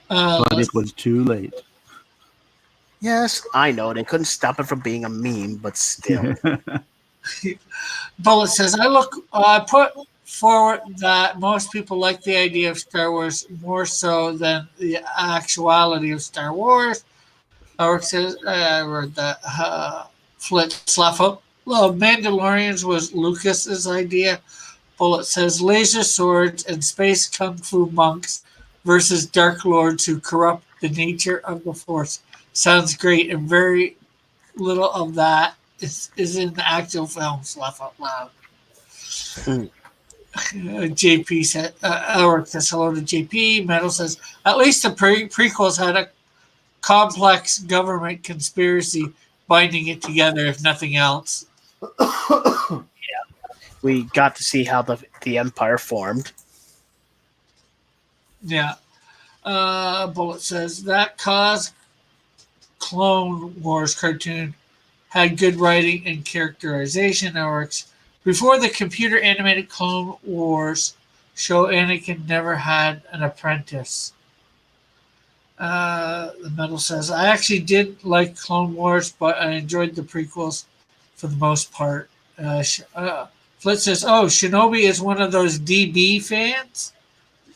But it was too late. Yes, I know. They couldn't stop it from being a meme, but still. Bullet says, I put forward that most people like the idea of Star Wars more so than the actuality of Star Wars. Eric says, I read that. Flitz Leffo. Well, Mandalorians was Lucas's idea. Bullet says laser swords and space kung fu monks versus dark lords who corrupt the nature of the force. Sounds great, and very little of that is in the actual films. Laugh out loud. Hmm. JP said, Elric says hello to JP. Metal says, at least the prequels had a complex government conspiracy binding it together, if nothing else. We got to see how the Empire formed. Yeah. Bullet says, that cause Clone Wars cartoon had good writing and characterization. Elric's before the computer animated Clone Wars show, Anakin never had an apprentice. The Metal says, I actually did like Clone Wars, but I enjoyed the prequels for the most part. Flit says, oh, Shinobi is one of those DB fans?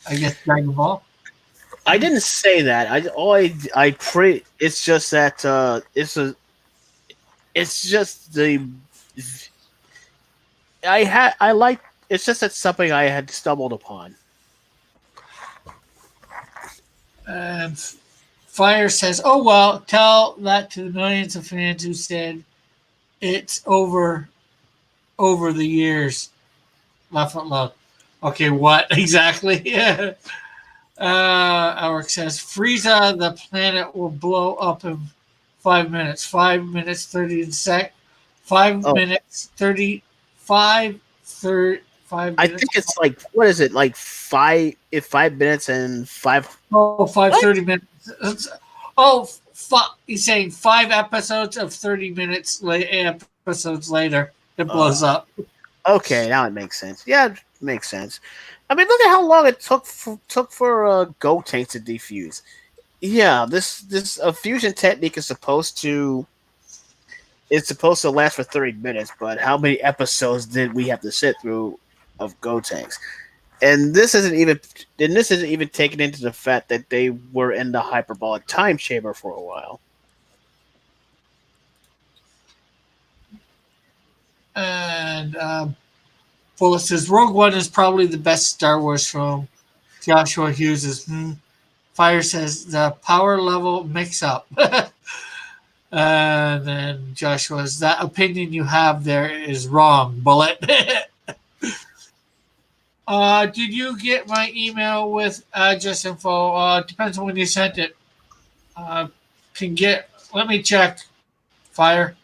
I guess Dragon Ball. I didn't say that. It's just that it's just the I like. It's just that something I had stumbled upon. And Fire says, oh, well, tell that to the millions of fans who said it's over the years. Laugh out loud. Okay, what exactly? Yeah. Alric says, Frieza, the planet will blow up in 5 minutes. 5 minutes, 30 sec. 5 minutes, 35, 30. 5 minutes. I think it's like, what is it? Like 5 minutes and 5. Oh, 30 minutes. Oh, he's saying 5 episodes of 30 minutes episodes later, it blows up. Okay, now it makes sense. Yeah, it makes sense. I mean, look at how long it took for Gotenks to defuse. Yeah, this fusion technique is supposed to last for 30 minutes, but how many episodes did we have to sit through of Gotenks? And this isn't even taken into the fact that they were in the hyperbolic time chamber for a while. And Bullet says Rogue One is probably the best Star Wars film. Joshua Hughes is Fire says the power level mix up. And then Joshua says that opinion you have there is wrong, Bullet. Did you get my email with address info? Depends on when you sent it. Let me check. Fire.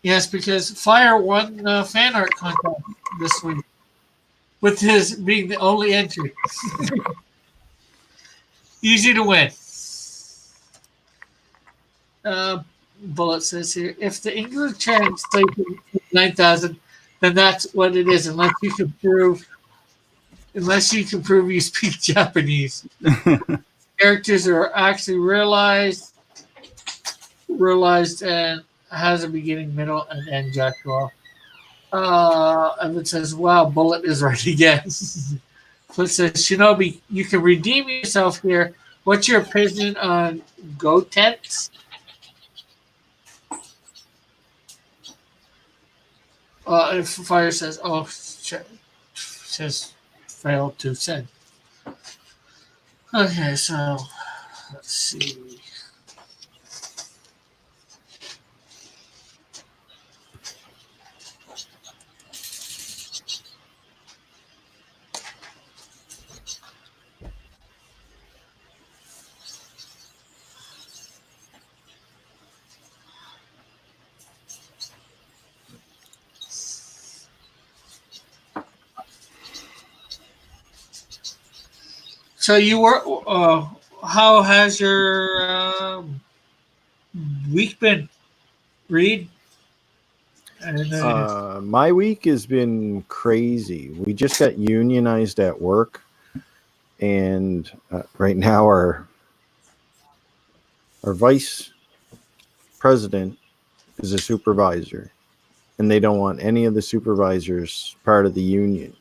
Yes, because Fire won fan art contest this week, with his being the only entry. Easy to win. Bullet says here, if the English translation is 9,000, then that's what it is, unless you can prove you speak Japanese. Characters are actually realized and has a beginning, middle, and end, Joshua. Evan says, wow, Bullet is right again. Flint says, Shinobi, you can redeem yourself here. What's your opinion on Gotenks? If Fire says, says failed to send. Okay, so let's see. So you were. How has your week been, Reed? My week has been crazy. We just got unionized at work, and right now our vice president is a supervisor, and they don't want any of the supervisors part of the union.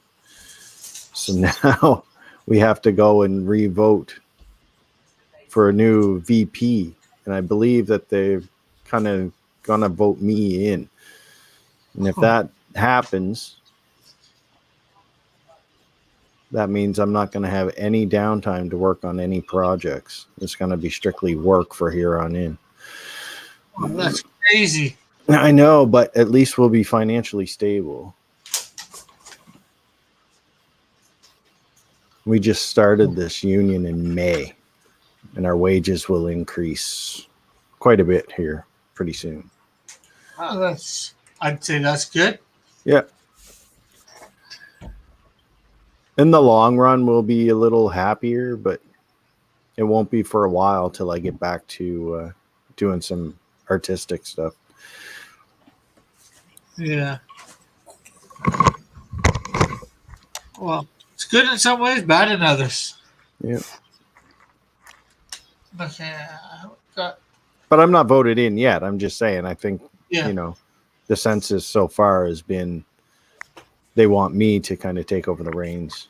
So now we have to go and re-vote for a new VP, and I believe that they're kind of gonna vote me in. And if that happens, that means I'm not going to have any downtime to work on any projects. It's going to be strictly work for here on in. Oh, that's crazy. I know, but at least we'll be financially stable. We just started this union in May, and our wages will increase quite a bit here pretty soon. Oh, I'd say that's good. Yeah. In the long run, we'll be a little happier, but it won't be for a while till I get back to doing some artistic stuff. Yeah. Well, it's good in some ways, bad in others. Yeah. Okay. Got, But I'm not voted in yet. I'm just saying, I think, yeah. you know, the census so far has been, they want me to kind of take over the reins.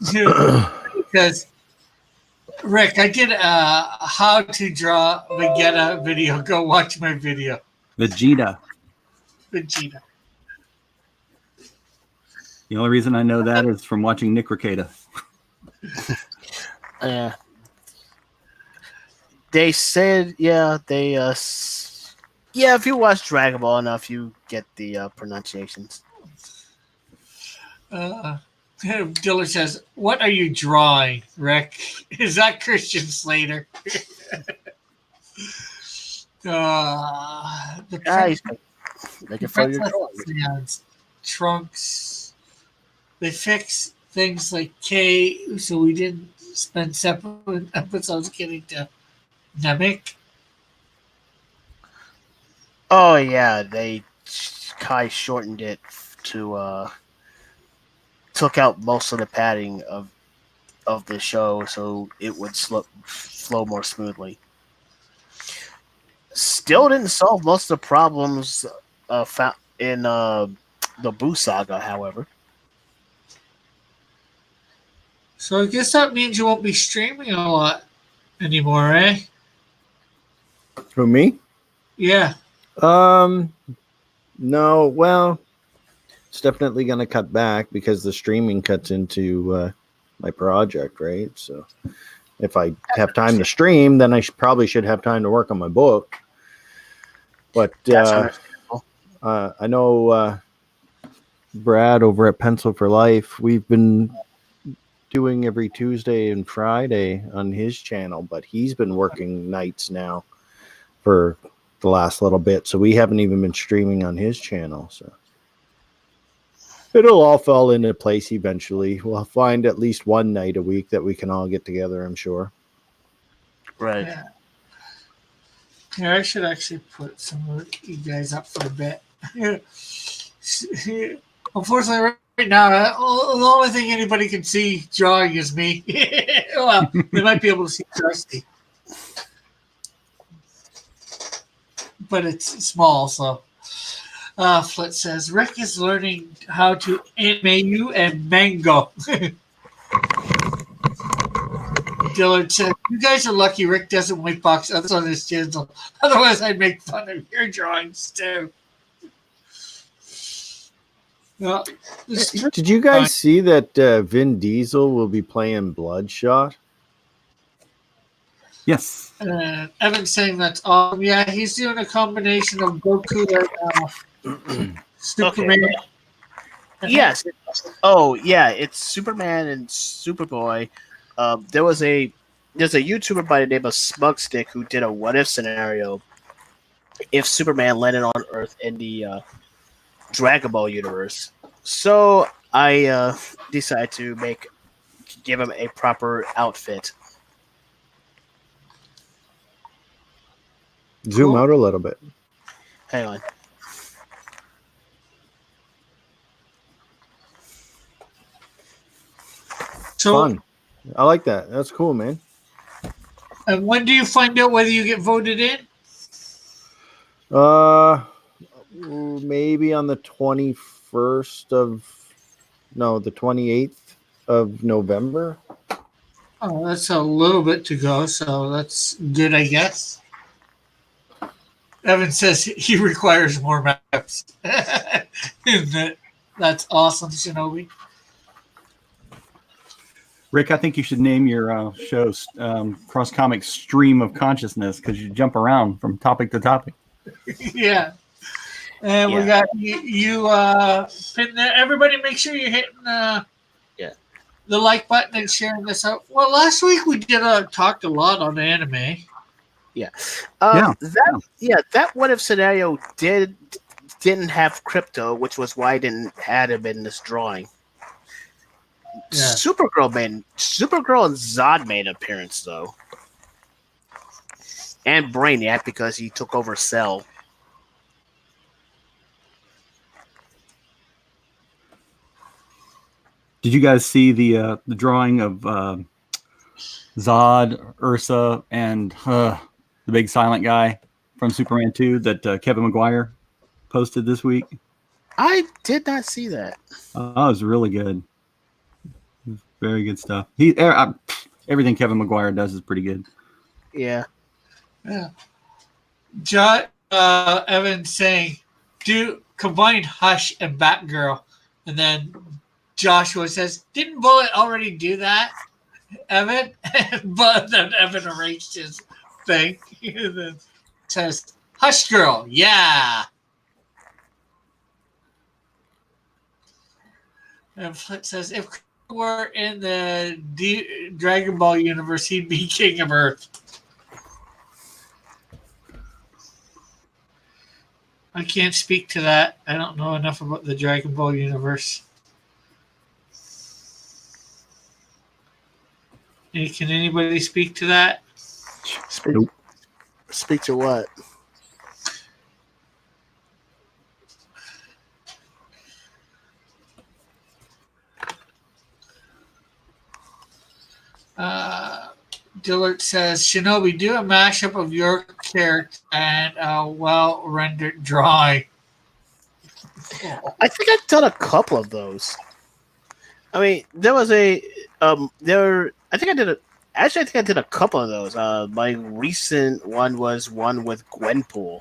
Because, Rick, I did a how to draw Vegeta video. Go watch my video. Vegeta. Vegeta. The only reason I know that is from watching Nick Rekieta. They said, if you watch Dragon Ball enough, you get the pronunciations. Diller says, "What are you drawing, Rick? Is that Christian Slater?" The Guys, making fun of your Princess drawing. fans, Trunks. They fixed things like K, so we didn't spend separate episodes getting to Namek. Oh yeah, Kai shortened it to took out most of the padding of the show so it would flow more smoothly. Still didn't solve most of the problems found in the Boo Saga, however. So I guess that means you won't be streaming a lot anymore, eh? Who, me? Yeah. No, well, it's definitely going to cut back because the streaming cuts into my project, right? So if I have time to stream, then I probably should have time to work on my book. But I know Brad over at Pencil for Life, we've been doing every Tuesday and Friday on his channel, but he's been working nights now for the last little bit, so we haven't even been streaming on his channel. So it'll all fall into place eventually. We'll find at least one night a week that we can all get together, I'm sure. Right. Yeah. Yeah, I should actually put some of you guys up for a bit. Unfortunately, right now, the only thing anybody can see drawing is me. Well, they might be able to see Kirsty. But it's small, so. Flit says, Rick is learning how to anime you and mango. Dillard said, you guys are lucky Rick doesn't white box others on his channel. Otherwise, I'd make fun of your drawings, too. Well, did you guys see that Vin Diesel will be playing Bloodshot? Yes. Evan's saying that's awesome. Yeah, he's doing a combination of Goku and Superman. Okay. Yes. Oh, yeah. It's Superman and Superboy. There's a YouTuber by the name of Smugstick who did a what if scenario if Superman landed on Earth in the Dragon Ball universe. So I decided to give him a proper outfit. Zoom out a little bit. Hang on. So, fun. I like that. That's cool, man. And when do you find out whether you get voted in? Maybe on the 28th. of November. Oh, that's a little bit to go, so that's good, I guess. Evan says he requires more maps. That's awesome, Shinobi. Rick, I think you should name your show Cross Comic Stream of Consciousness because you jump around from topic to topic. Yeah. And we got you pin there. Everybody make sure you're hitting the like button and sharing this out. Well, last week we talked a lot on anime. That what if scenario didn't have crypto, which was why I didn't add him in this drawing. Yeah. Supergirl and Zod made an appearance though, and Brainiac because he took over Cell. Did you guys see the drawing of Zod, Ursa, and the big silent guy from Superman 2 that Kevin Maguire posted this week? I did not see that. Oh, it was really good. It was very good stuff. Everything Kevin Maguire does is pretty good. Yeah. Evan saying, do combine Hush and Batgirl. And then Joshua says, didn't Bullet already do that, Evan? But then Evan erased his thing. And then says, Hush Girl, yeah. And Flint says, if we're in the Dragon Ball universe, he'd be King of Earth. I can't speak to that. I don't know enough about the Dragon Ball universe. Can anybody speak to that? Speak to what? Dillard says, Shinobi, do a mashup of your character and a well-rendered drawing. I think I've done a couple of those. I mean, there was I think I did a couple of those. My recent one was one with Gwenpool.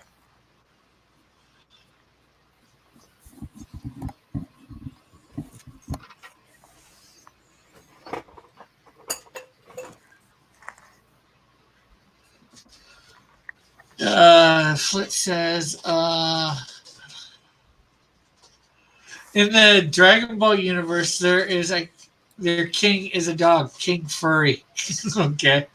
Flit says, in the Dragon Ball universe, their king is a dog, King Furry. Okay.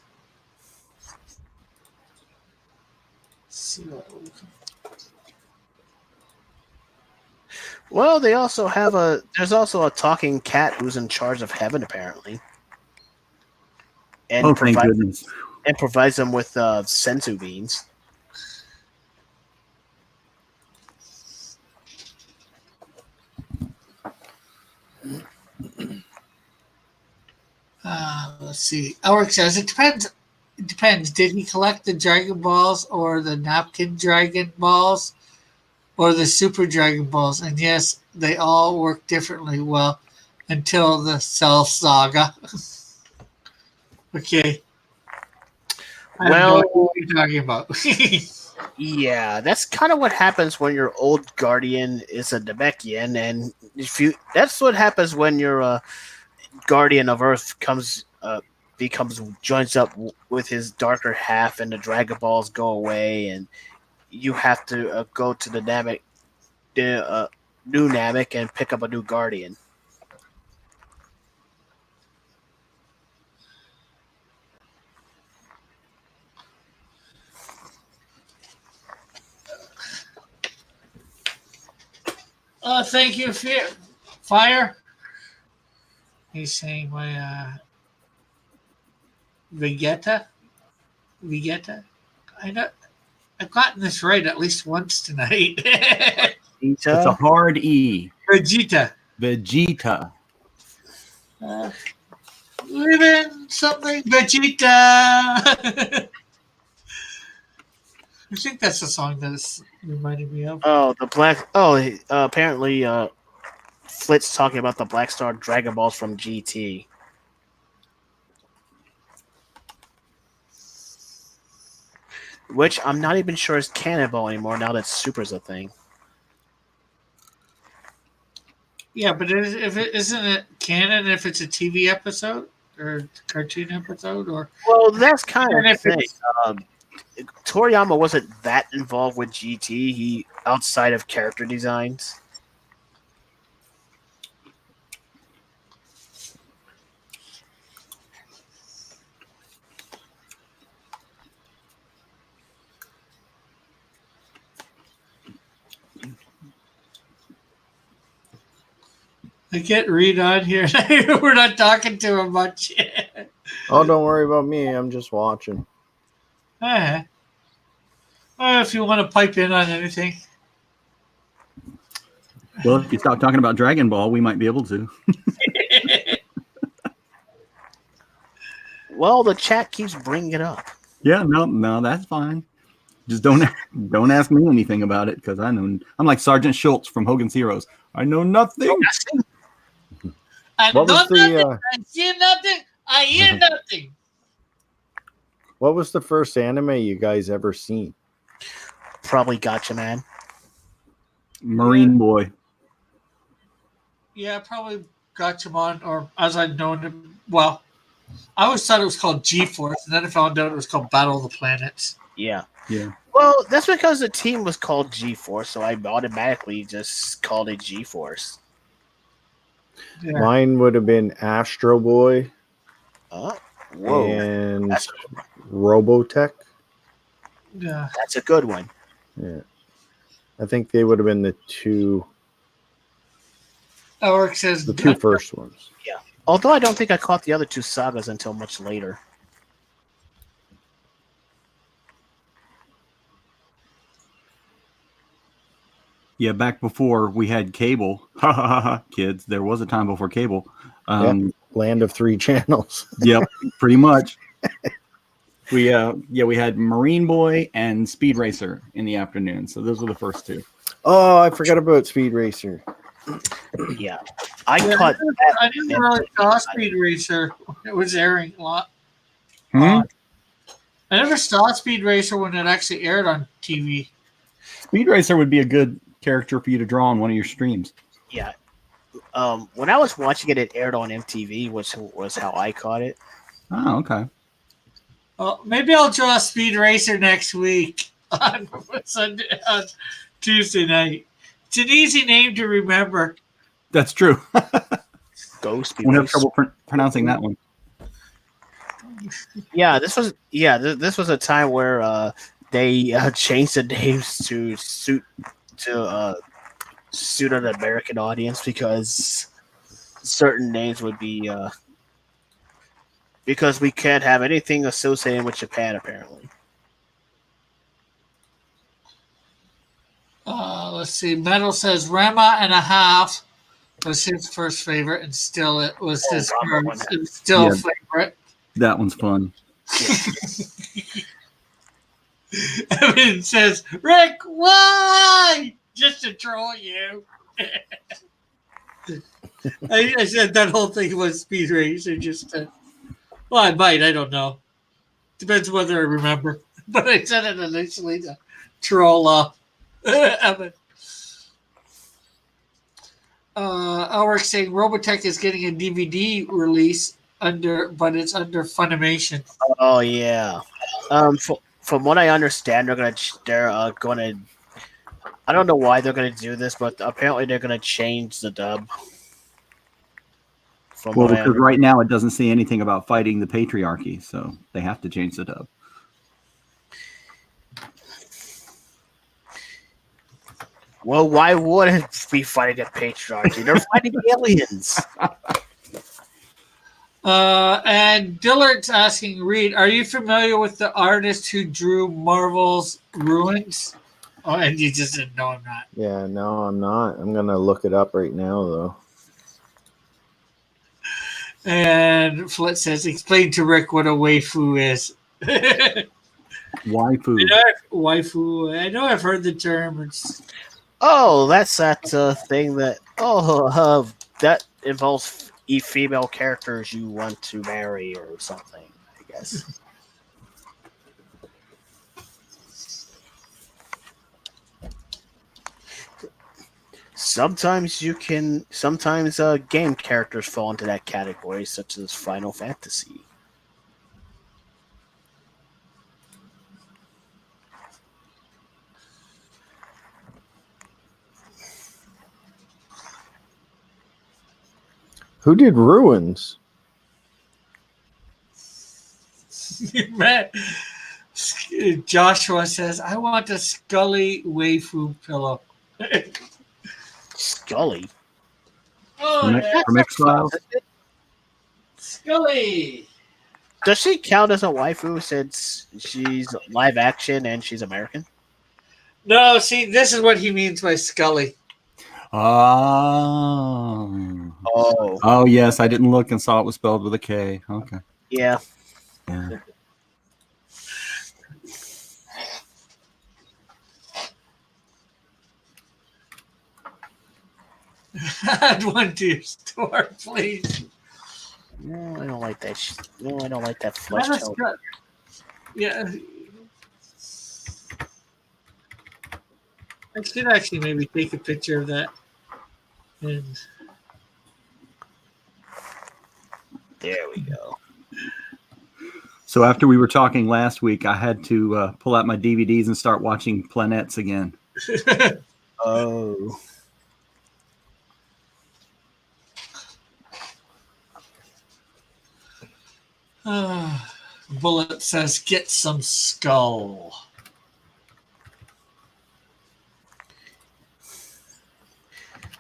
Well, there's also a talking cat who's in charge of heaven, apparently. And thank goodness. And provides them with sensu beans. Let's see. Elric says, it depends. It depends. Did he collect the Dragon Balls or the Napkin Dragon Balls or the Super Dragon Balls? And yes, they all work differently. Well, until the Cell Saga. Okay. I don't know what you're talking about. Yeah, that's kind of what happens when your old guardian is a Namekian, and that's what happens when your guardian of Earth joins up with his darker half, and the Dragon Balls go away, and you have to go to the new Namek, and pick up a new guardian. Thank you, Fire. He's saying my Vegeta. I've gotten this right at least once tonight. It's a hard E. Vegeta. Living something, Vegeta. I think that's the song that's reminding me of. Oh, the black. Oh, apparently, Flit's talking about the Black Star Dragon Balls from GT. Which I'm not even sure is Cannonball anymore now that Super's a thing. Yeah, but isn't it canon if it's a TV episode or cartoon episode or? Well, that's kind And of if the thing. it's- Toriyama wasn't that involved with GT. He outside of character designs. I can't read on here. We're not talking to him much. Oh, don't worry about me. I'm just watching. Well, if you want to pipe in on anything. Well, if you stop talking about Dragon Ball, we might be able to. Well, the chat keeps bringing it up. Yeah, no, that's fine. Just don't ask me anything about it because I'm like Sergeant Schultz from Hogan's Heroes. I know nothing. I What know was nothing. the I see nothing. I hear nothing. what was the first anime you guys ever seen? Probably Gotcha Man. Marine Boy. Yeah, probably Gatchaman, or as I've known him. Well, I always thought it was called G-Force, and then I found out it was called Battle of the Planets. Yeah. Yeah. Well, that's because the team was called G-Force, so I automatically just called it G-Force. Yeah. Mine would have been Astro Boy Oh, whoa. and That's, Robotech. Yeah. that's a good one. Yeah. I think they would have been the two Eric says the two first ones. Although I don't think I caught the other two sagas until much later. Yeah, back before we had cable. Kids, there was a time before cable. Land of Three Channels. Yep, pretty much. We had Marine Boy and Speed Racer in the afternoon. So those were the first two. Oh, I forgot about Speed Racer. Yeah. I Yeah, caught I didn't really saw Speed Racer when it was airing a lot. Hmm? I never saw Speed Racer when it actually aired on TV. Speed Racer would be a good character for you to draw on one of your streams. Yeah. When I was watching it, it aired on MTV, which was how I caught it. Oh, okay. Well, maybe I'll draw Speed Racer next week on Tuesday night. It's an easy name to remember. That's true. Go Speed Won't have Racer. trouble pronouncing that one. Yeah, this was a time where they changed the names to suit an American audience because certain names would be because we can't have anything associated with Japan apparently. Let's see. Metal says Rama and a half was his first favorite, and still it was Oh, his Rama first. and a It's still Yeah. a favorite. That one's fun. Evan says, Rick, why? Just to troll you. I said that whole thing was Speed Racer just to. Well, I might. I don't know. Depends whether I remember. But I said it initially to troll Evan. Elric saying Robotech is getting a DVD release but it's under Funimation. Oh yeah. From what I understand, they're gonna. I don't know why they're gonna do this, but apparently they're gonna change the dub. From Well, what I because right now it doesn't say anything about fighting the patriarchy, so they have to change the dub. Well, why would it be fighting the patriarchy? They're fighting aliens. And Dillard's asking Reed, are you familiar with the artist who drew Marvel's Ruins? Oh, and you just didn't know I'm not. Yeah, no, I'm not. I'm gonna look it up right now though. And Flit says, explain to Rick what a waifu is. Waifu. Waifu. I know I've heard the term. Oh, that's that thing that. That involves female characters you want to marry or something. I guess. Sometimes you can. Sometimes game characters fall into that category, such as Final Fantasy. Who did Ruins? Matt, Joshua says, I want a Scully waifu pillow. Scully. Oh, From, yeah. from X Files. Scully. Does she count as a waifu since she's live action and she's American? No, see, this is what he means by Scully. Oh. Oh, Oh yes, I didn't look and saw it was spelled with a K. Okay. yeah. Yeah. Add one to your store, please. No, I don't like that. No, I don't like that flesh Let us tone. go. Yeah. I should actually maybe take a picture of that. And There we go. So after we were talking last week, I had to pull out my DVDs and start watching Planets again. Oh, Bullet says, get some skull.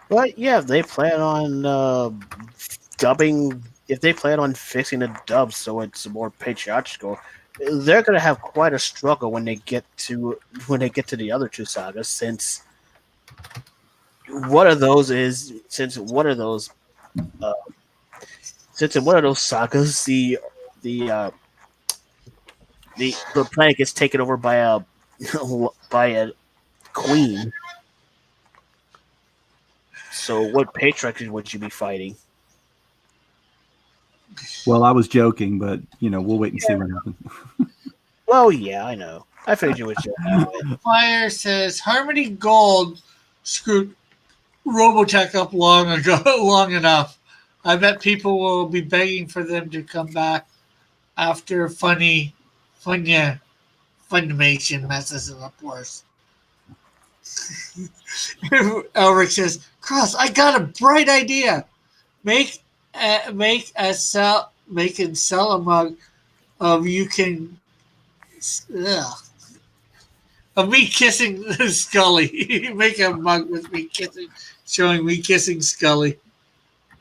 but yeah, if they plan on dubbing, if they plan on fixing the dub so it's more patriotical, they're gonna have quite a struggle when they get to the other two sagas. Since one of those is since one of those uh, since in one of those sagas the the planet gets taken over by a by a queen. So what patriarchy would you be fighting? Well, I was joking, but we'll wait and see what happens. Well, yeah, I know. I figured you would just have it. Fire says, Harmony Gold screwed Robotech up long ago, long enough. I bet people will be begging for them to come back after Funimation messes it up worse. Elric says, Cross, I got a bright idea. Make and sell a mug of you can of me kissing Scully. Make a mug with me kissing, showing me kissing Scully.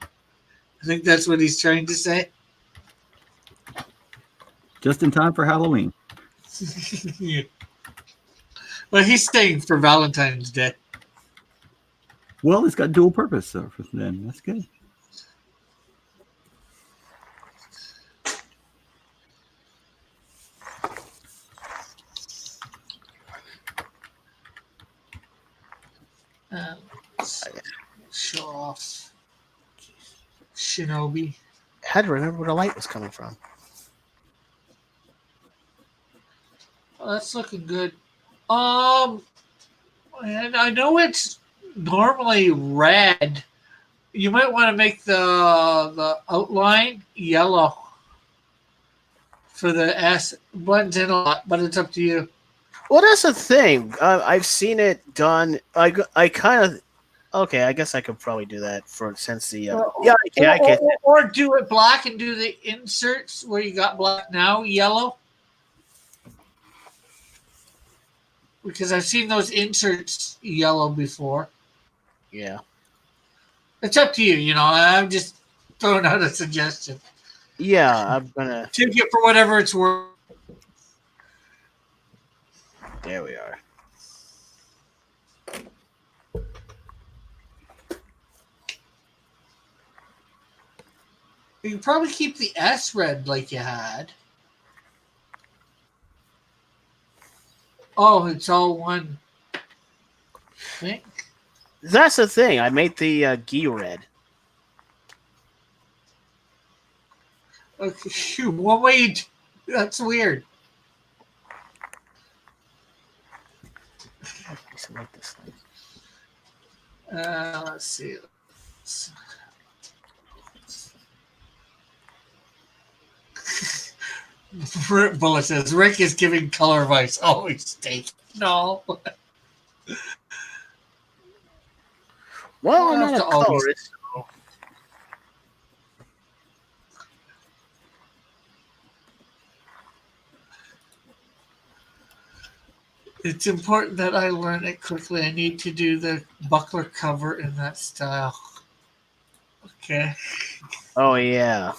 I think that's what he's trying to say. Just in time for Halloween. Yeah. Well, he's staying for Valentine's Day. Well, it's got dual purpose, so then that's good. Show off Shinobi. Had to remember where the light was coming from. Oh, that's looking good. And I know it's normally red. You might want to make the outline yellow for the S. Blends in a lot, but it's up to you. Well, that's the thing. I've seen it done. I kind of. Okay, I guess I could probably do that for since the. Yeah, I can. Or do it black and do the inserts where you got black now yellow. Because I've seen those inserts yellow before. Yeah. It's up to you, I'm just throwing out a suggestion. Yeah, I'm gonna. Take it for whatever it's worth. There we are. You can probably keep the S red like you had. Oh, it's all one. I think. That's the thing. I made the gi red. Okay, shoot, what way you that's weird. Select this thing. Let's see. Bullet says Rick is giving color advice. Always take no. Well, I'm Have not to a always- colorist. So It's important that I learn it quickly. I need to do the buckler cover in that style. Okay. oh yeah,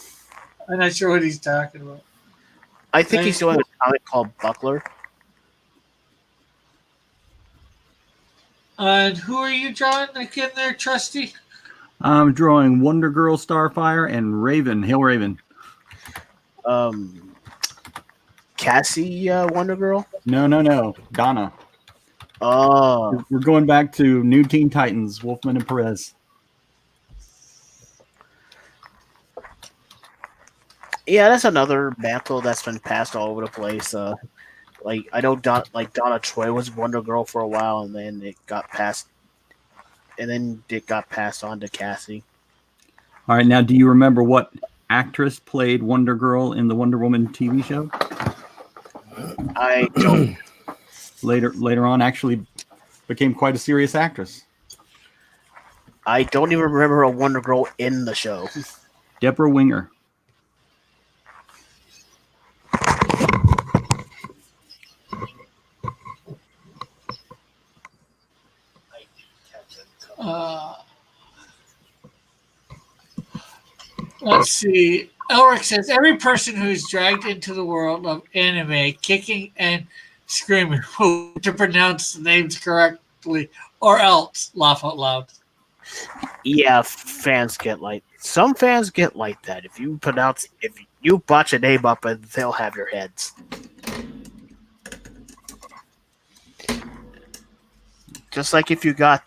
I'm not sure what he's talking about. I think he's doing a comic called Buckler. And who are you drawing again there, Trusty? I'm drawing Wonder Girl, Starfire, and Raven, Hail Raven. Cassie Wonder Girl. No. Donna. Oh, We're going back to New Teen Titans, Wolfman and Perez. yeah, that's another mantle that's been passed all over the place. Like I know Donna Troy was Wonder Girl for a while, and then it got passed on to Cassie. All right, now do you remember what actress played Wonder Girl in the Wonder Woman TV show? I don't. Later on, actually became quite a serious actress. I don't even remember a Wonder Girl in the show. Deborah Winger. Let's see. Elric says every person who's dragged into the world of anime, kicking and screaming, to pronounce the names correctly, or else laugh out loud. Yeah, some fans get like that. If you botch a name up, and they'll have your heads. Just like if you got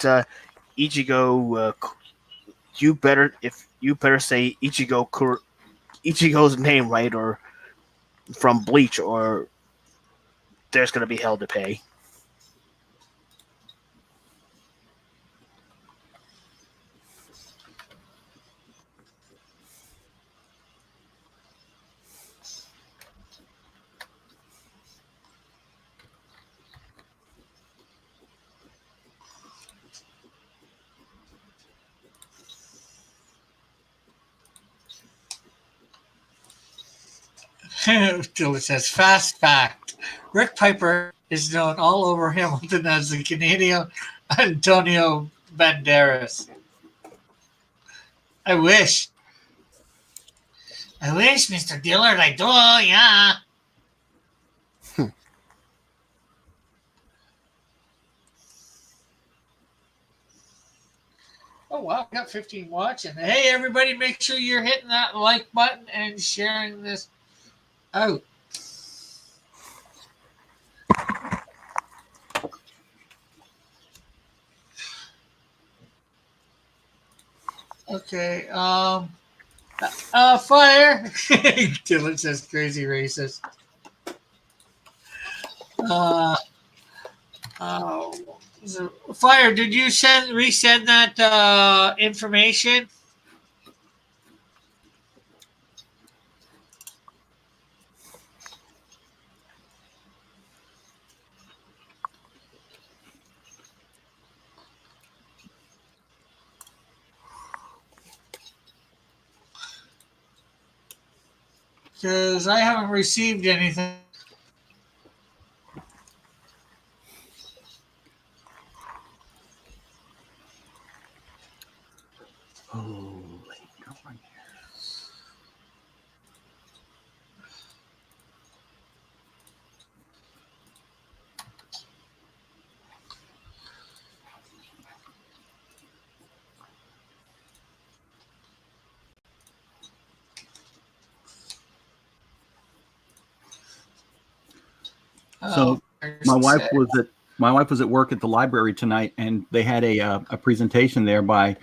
Ichigo, you better say Ichigo's name right, or from Bleach, or there's gonna be hell to pay. Till it says fast fact. Rick Piper is known all over Hamilton as the Canadian Antonio Banderas. I wish, Mr. Dillard, I do, yeah. Oh, wow, got 15 watching. Hey, everybody, make sure you're hitting that like button and sharing this out. Okay, fire. Dylan says crazy racist. Fire, did you resend that information? Because I haven't received anything. So my wife was at My wife was at work at the library tonight, and they had a presentation there by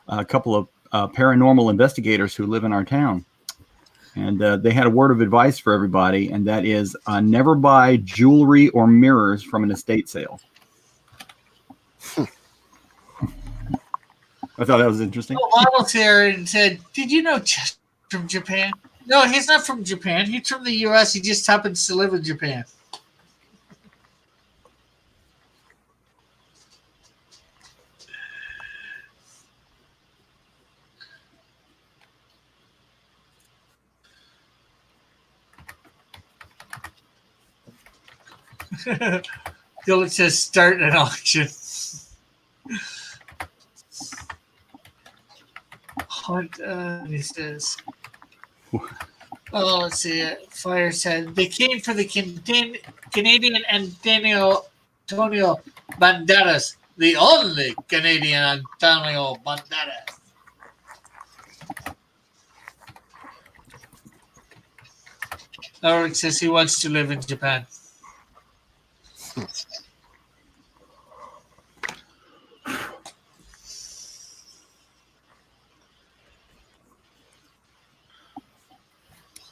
a couple of paranormal investigators who live in our town. And they had a word of advice for everybody, and that is never buy jewelry or mirrors from an estate sale. I thought that was interesting. Model's here and said, "Did you know Chess from Japan?" No, he's not from Japan. He's from the U.S. He just happens to live in Japan. Dylan says, "Start an auction." He says, let's see. Fire said they came for the Canadian Antonio Banderas, the only Canadian Antonio Banderas. Eric says he wants to live in Japan.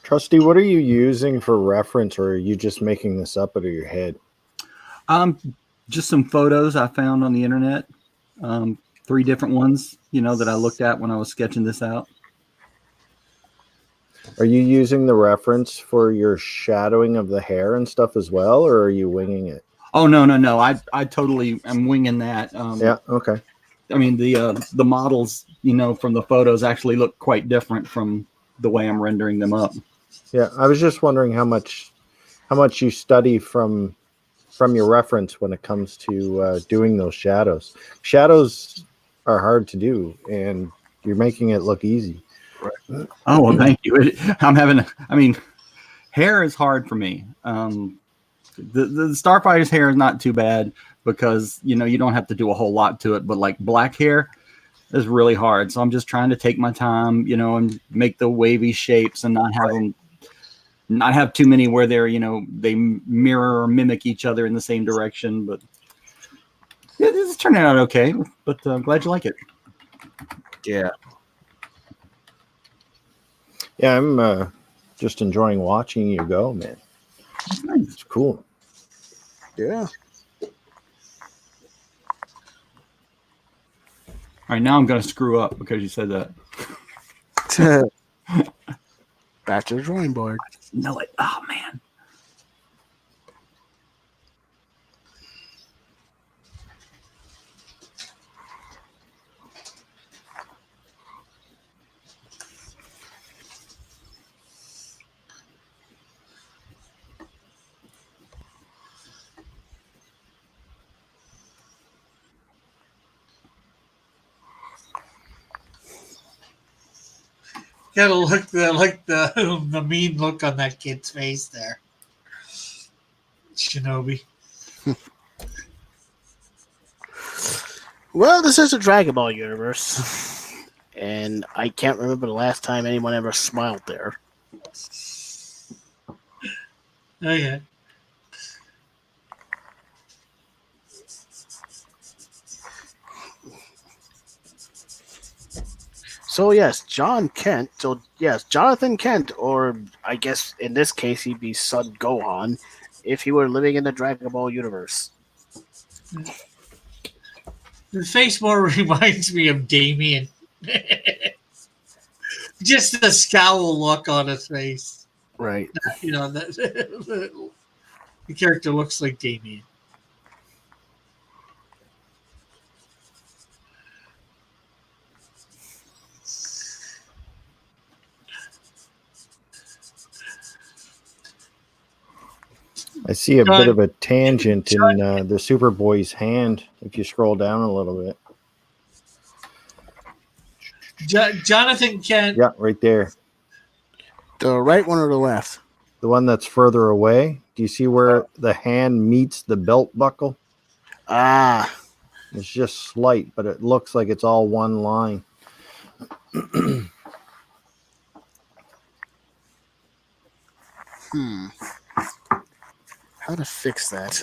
Trusty, what are you using for reference, or are you just making this up out of your head? Just some photos I found on the internet. 3 different ones, that I looked at when I was sketching this out. Are you using the reference for your shadowing of the hair and stuff as well, or are you winging it? Oh, no. I totally am winging that. Yeah, okay. I mean, the models, from the photos actually look quite different from the way I'm rendering them up. Yeah, I was just wondering how much you study from your reference when it comes to doing those shadows. Shadows are hard to do, and you're making it look easy. Oh, well, thank you. Hair is hard for me. The Starfighter's hair is not too bad because, you don't have to do a whole lot to it, but like black hair is really hard. So I'm just trying to take my time, and make the wavy shapes and not have too many where they're, they mirror or mimic each other in the same direction. But it's turning out okay. But I'm glad you like it. Yeah. Yeah, I'm just enjoying watching you go, man. It's cool. Yeah. All right, now I'm going to screw up because you said that. Back to the drawing board. No, oh, man. Gotta look the mean look on that kid's face there. Shinobi. Well, this is a Dragon Ball universe, and I can't remember the last time anyone ever smiled there. Okay. So yes, Jonathan Kent, or I guess in this case he'd be Son Gohan, if he were living in the Dragon Ball universe. The face more reminds me of Damien. Just the scowl look on his face. Right. The character looks like Damien. I see a bit of a tangent in the Superboy's hand if you scroll down a little bit. Jonathan Kent. Yeah, right there. The right one or the left? The one that's further away. Do you see where the hand meets the belt buckle? Ah. It's just slight, but it looks like it's all one line. How to fix that?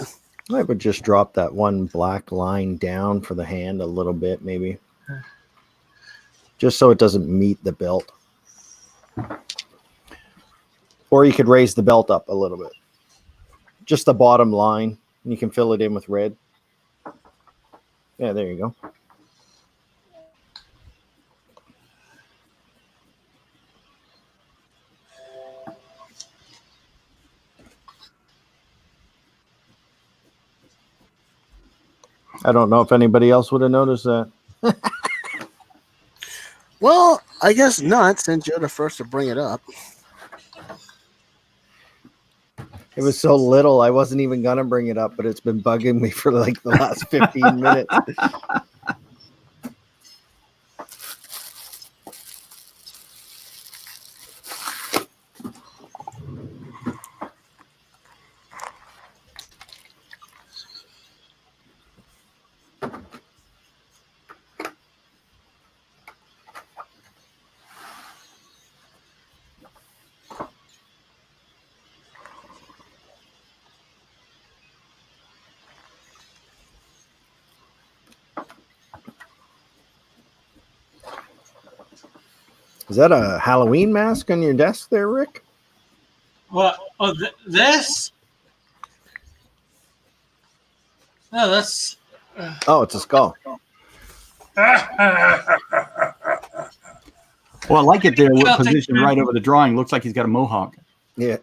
I would just drop that one black line down for the hand a little bit, maybe. Just so it doesn't meet the belt. Or you could raise the belt up a little bit. Just the bottom line. And you can fill it in with red. Yeah, there you go. I don't know if anybody else would have noticed that. Well, I guess not, since you're the first to bring it up. It was so little, I wasn't even going to bring it up, but it's been bugging me for like the last 15 minutes. Is that a Halloween mask on your desk there, Rick? What? Oh, this? No, that's. Oh, it's a skull. Well, I like it there. Celtic Positioned right over the drawing. Looks like he's got a mohawk. Yeah.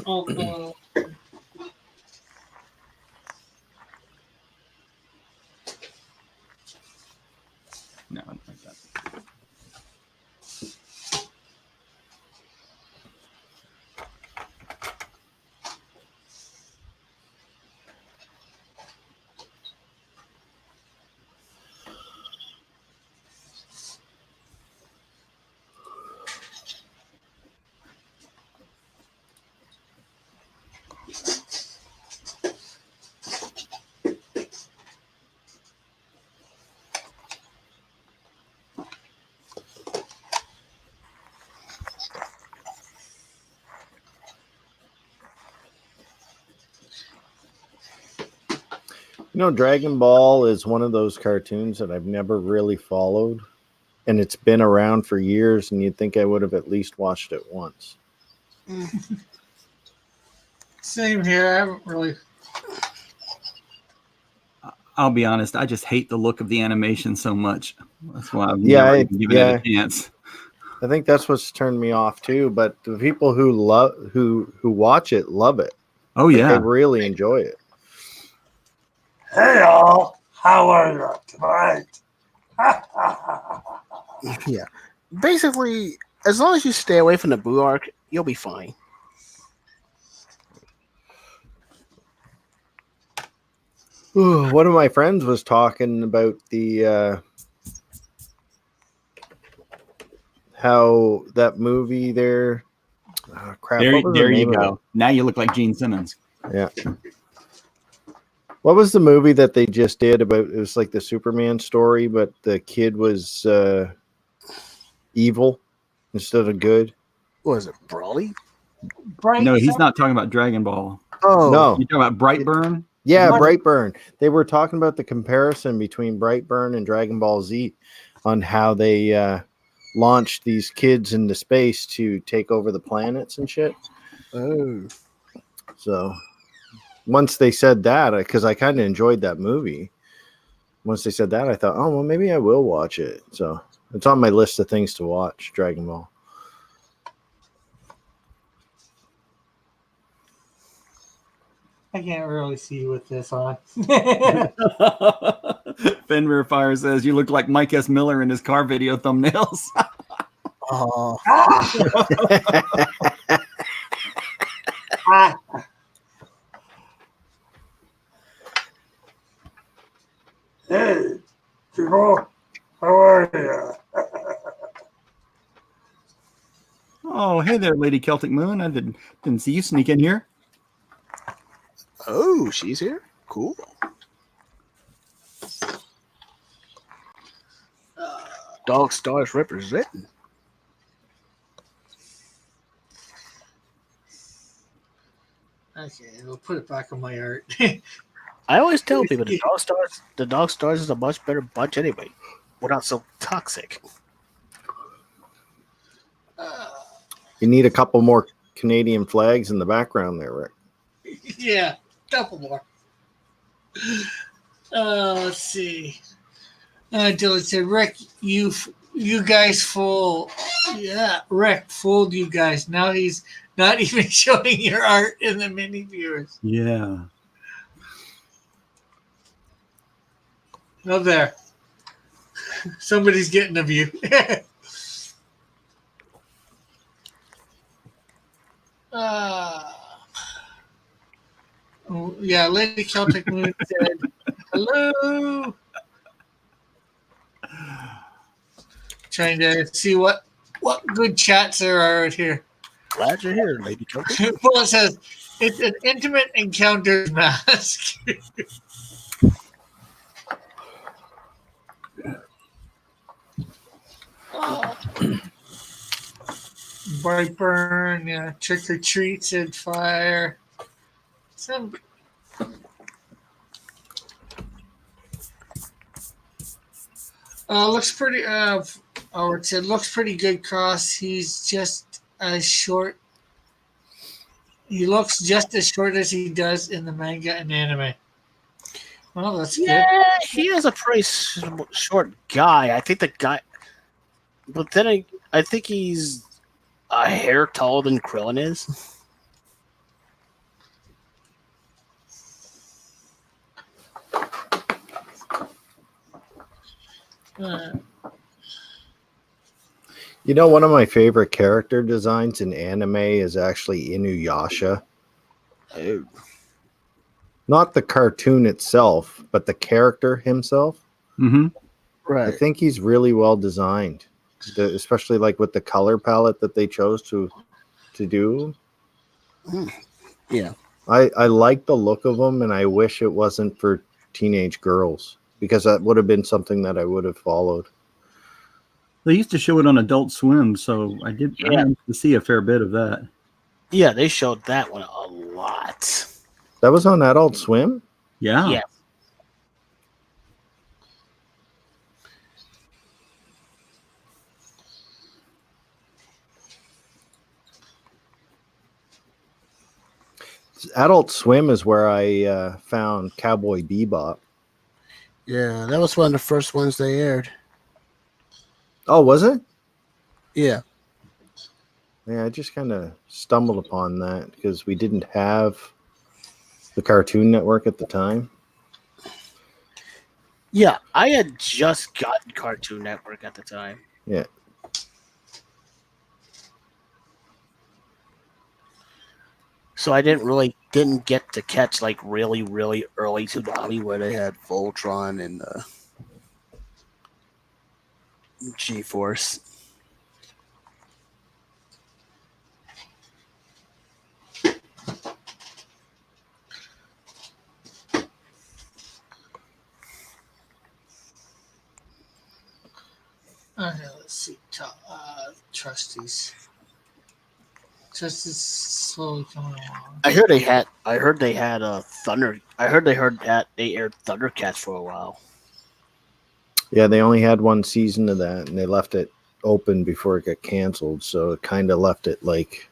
Oh, no. No, I don't like that. You know, Dragon Ball is one of those cartoons that I've never really followed. And it's been around for years, and you'd think I would have at least watched it once. Same here. I haven't really. I'll be honest. I just hate the look of the animation so much. That's why I've Yeah, never I- even given it a chance. I think that's what's turned me off too. But the people who watch it love it. Oh Like, yeah. they really enjoy it. Hey all, how are you tonight? Yeah. Basically, as long as you stay away from the Boo arc, you'll be fine. One of my friends was talking about the how that movie there. Oh, crap. There, what was the there you name of go. Now you look like Gene Simmons. it? Yeah. What was the movie that they just did about? It was like the Superman story, but the kid was evil instead of good. What is it, Brawly? Bright No, he's not talking about Dragon Ball. Oh, No. You're talking about Brightburn. Yeah, What? Brightburn. They were talking about the comparison between Brightburn and Dragon Ball Z on how they launched these kids into space to take over the planets and shit. Oh. So once they said that, because I kind of enjoyed that movie, once they said that, I thought, oh, well, maybe I will watch it. So it's on my list of things to watch, Dragon Ball. I can't really see with this on. Fenrir Fire says you look like Mike S. Miller in his car video thumbnails. Oh. Hey, people, how are you? Oh, hey there, Lady Celtic Moon. I didn't see you sneak in here. Oh, she's here? Cool. Dog Stars representing. Okay, we'll put it back on my art. I always tell people the Dog Stars is a much better bunch anyway. We're not so toxic. You need a couple more Canadian flags in the background there, Rick. Yeah, couple more. Let's see. Dylan said, Rick, you guys fool. Yeah, Rick fooled you guys. Now he's not even showing your art in the mini viewers. Yeah. Oh, there. Somebody's getting a view. Oh, yeah, Lady Celtic Moon said, hello. Trying to see what good chats there are out here. Glad you're here, Lady Celtic. Bullet says, it's an intimate encounters mask. Brightburn, yeah, Trick or Treat said fire. Some looks pretty Howard said looks pretty good, Cross. He's just as short. He looks just as short as he does in the manga and anime. Well, that's good. He is a pretty short guy. I think the guy, but then I think he's a hair taller than Krillin is. You know, one of my favorite character designs in anime is actually Inuyasha. Oh. Not the cartoon itself, but the character himself. Mm-hmm. I Right. think he's really well designed, especially like with the color palette that they chose to do. Yeah. I like the look of him, and I wish it wasn't for teenage girls, because that would have been something that I would have followed. They used to show it on Adult Swim, so I used to see a fair bit of that. Yeah, they showed that one a lot. That was on Adult Swim? Yeah. Yeah. Adult Swim is where I found Cowboy Bebop. Yeah, that was one of the first ones they aired. Oh, was it? Yeah. Yeah, I just kind of stumbled upon that because we didn't have the Cartoon Network at the time. Yeah, I had just gotten Cartoon Network at the time. Yeah. So I didn't get to catch like really early Tsunami where They they had had Voltron and G-Force. Okay, let's see. Trustees. Just is slowly coming along. I heard they had Thunder. I heard that they aired Thundercats for a while. Yeah, they only had one season of that, and they left it open before it got canceled. So it kind of left it like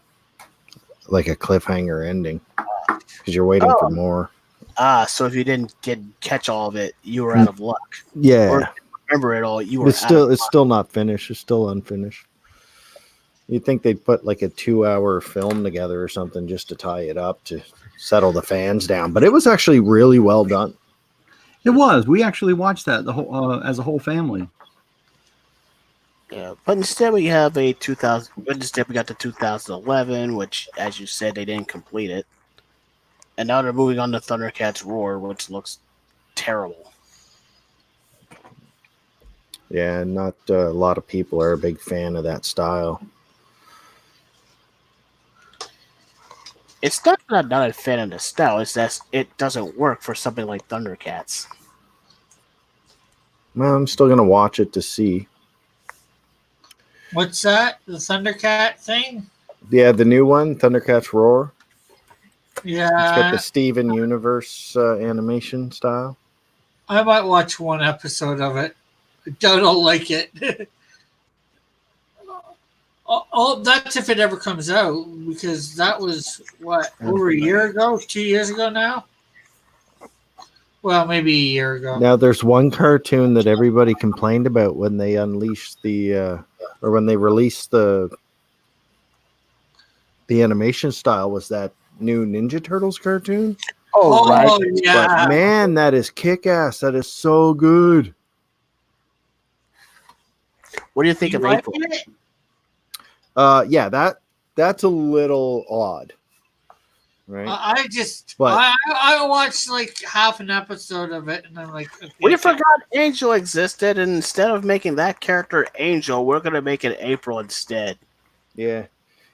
a cliffhanger ending because you're waiting for more. So if you didn't catch all of it, you were out of luck. Yeah, Or remember it all, you were it's out still not finished. It's still unfinished. You'd think they'd put like a 2-hour film together or something just to tie it up to settle the fans down. But it was actually really well done. It was. We actually watched that as a whole family. Yeah, but instead we have a 2000. Instead we got the 2011, which, as you said, they didn't complete it, and now they're moving on to Thundercats Roar, which looks terrible. Yeah, not a lot of people are a big fan of that style. It's not that I'm not a fan of the style. It's that it doesn't work for something like Thundercats. Well, I'm still gonna watch it to see. What's that? The Thundercat thing? Yeah, the new one, Thundercats Roar. It's got Yeah, the Steven Universe animation style. I might watch one episode of it. I don't like it. Oh, that's if it ever comes out, because that was what, over a year ago, 2 years ago now. Well, maybe a year ago. Now, there's one cartoon that everybody complained about when they unleashed or when they released the animation style, was that new Ninja Turtles cartoon. Oh, right. Oh But yeah, man, that is kick-ass. That is so good. What do you think You of like April? it? Yeah, that's a little odd, right? I just But- I watched like half an episode of it, and I'm like, okay, We forgot Angel existed, and instead of making that character Angel, we're gonna make it April instead. Yeah.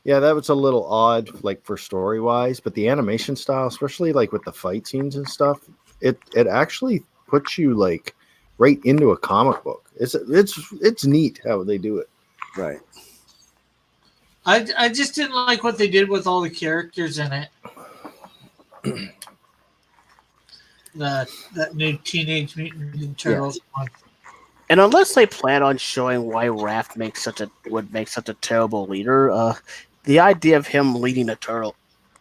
Yeah, that was a little odd, like for story wise, but the animation style, especially like with the fight scenes and stuff, it actually puts you like right into a comic book. It's neat how they do it. Right. I just didn't like what they did with all the characters in it. That new Teenage Mutant Ninja Turtles one. And unless they plan on showing why Raph would make such a terrible leader, the idea of him leading a turtle,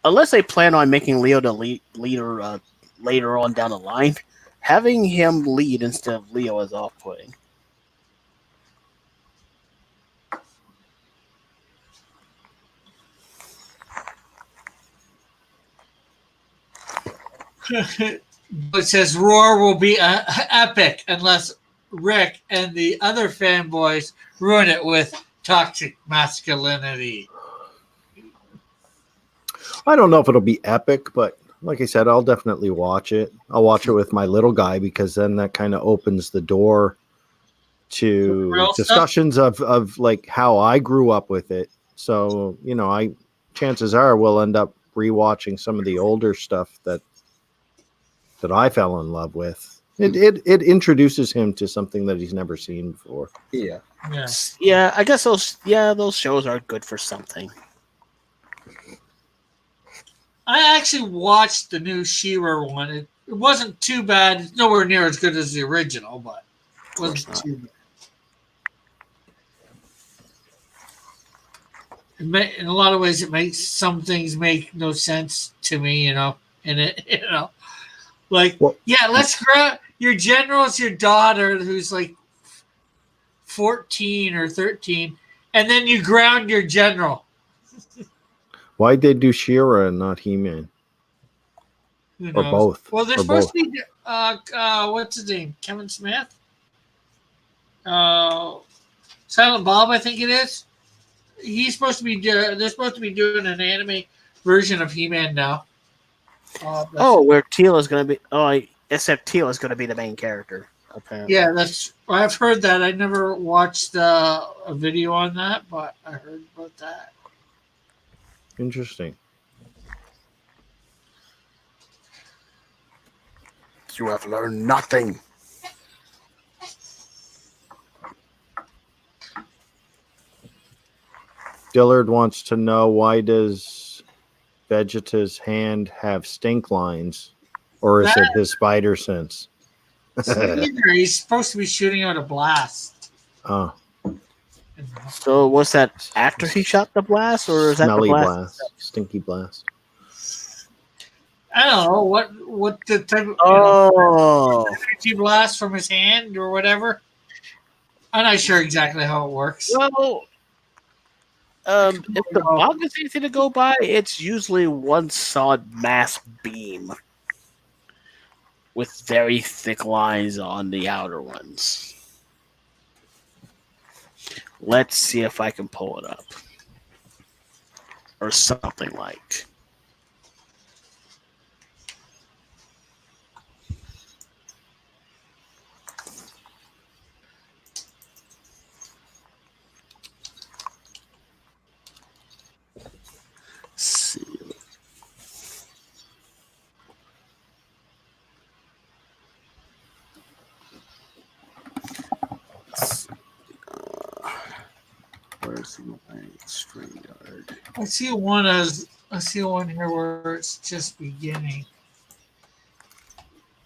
unless they plan on making Leo the leader later on down the line, having him lead instead of Leo is off-putting. It says Roar will be epic unless Rick and the other fanboys ruin it with toxic masculinity. I don't know if it'll be epic, but like I said, I'll definitely watch it. I'll watch it with my little guy because then that kind of opens the door to Real stuff? discussions of like how I grew up with it. So, chances are we'll end up rewatching some of the older stuff that I fell in love with. It introduces him to something that he's never seen before. Yeah. Yeah. Yeah, I guess those shows are good for something. I actually watched the new She-Ra one. It wasn't too bad. It's nowhere near as good as the original, but it wasn't too bad. In a lot of ways, it makes some things make no sense to me, and it, like, Well- yeah, let's grab your general's your daughter who's like 14 or 13, and then you ground your general. Why'd they do She-Ra and not He-Man? Who Or knows? both? Well, they're Or supposed to be. What's his name? Kevin Smith. Silent Bob, I think it is. He's supposed to be. They're supposed to be doing an anime version of He-Man now. Where Teal is going to be. Except Teal is going to be the main character. Apparently. yeah, that's. I've heard that. I never watched a video on that, but I heard about that. Interesting. You have learned nothing. Dillard wants to know, why does Vegeta's hand have stink lines, or is it his spider sense? He's supposed to be shooting out a blast. Oh, So was that after he shot the blast, or is that the smelly blast? blast, stinky blast. I don't know what the type of energy blast from his hand or whatever. I'm not sure exactly how it works. Well, if the bug is easy to go by, it's usually one solid mass beam with very thick lines on the outer ones. Let's see if I can pull it up. Or something like. See. Where's my StreamYard? I see one as I see one here where it's just beginning.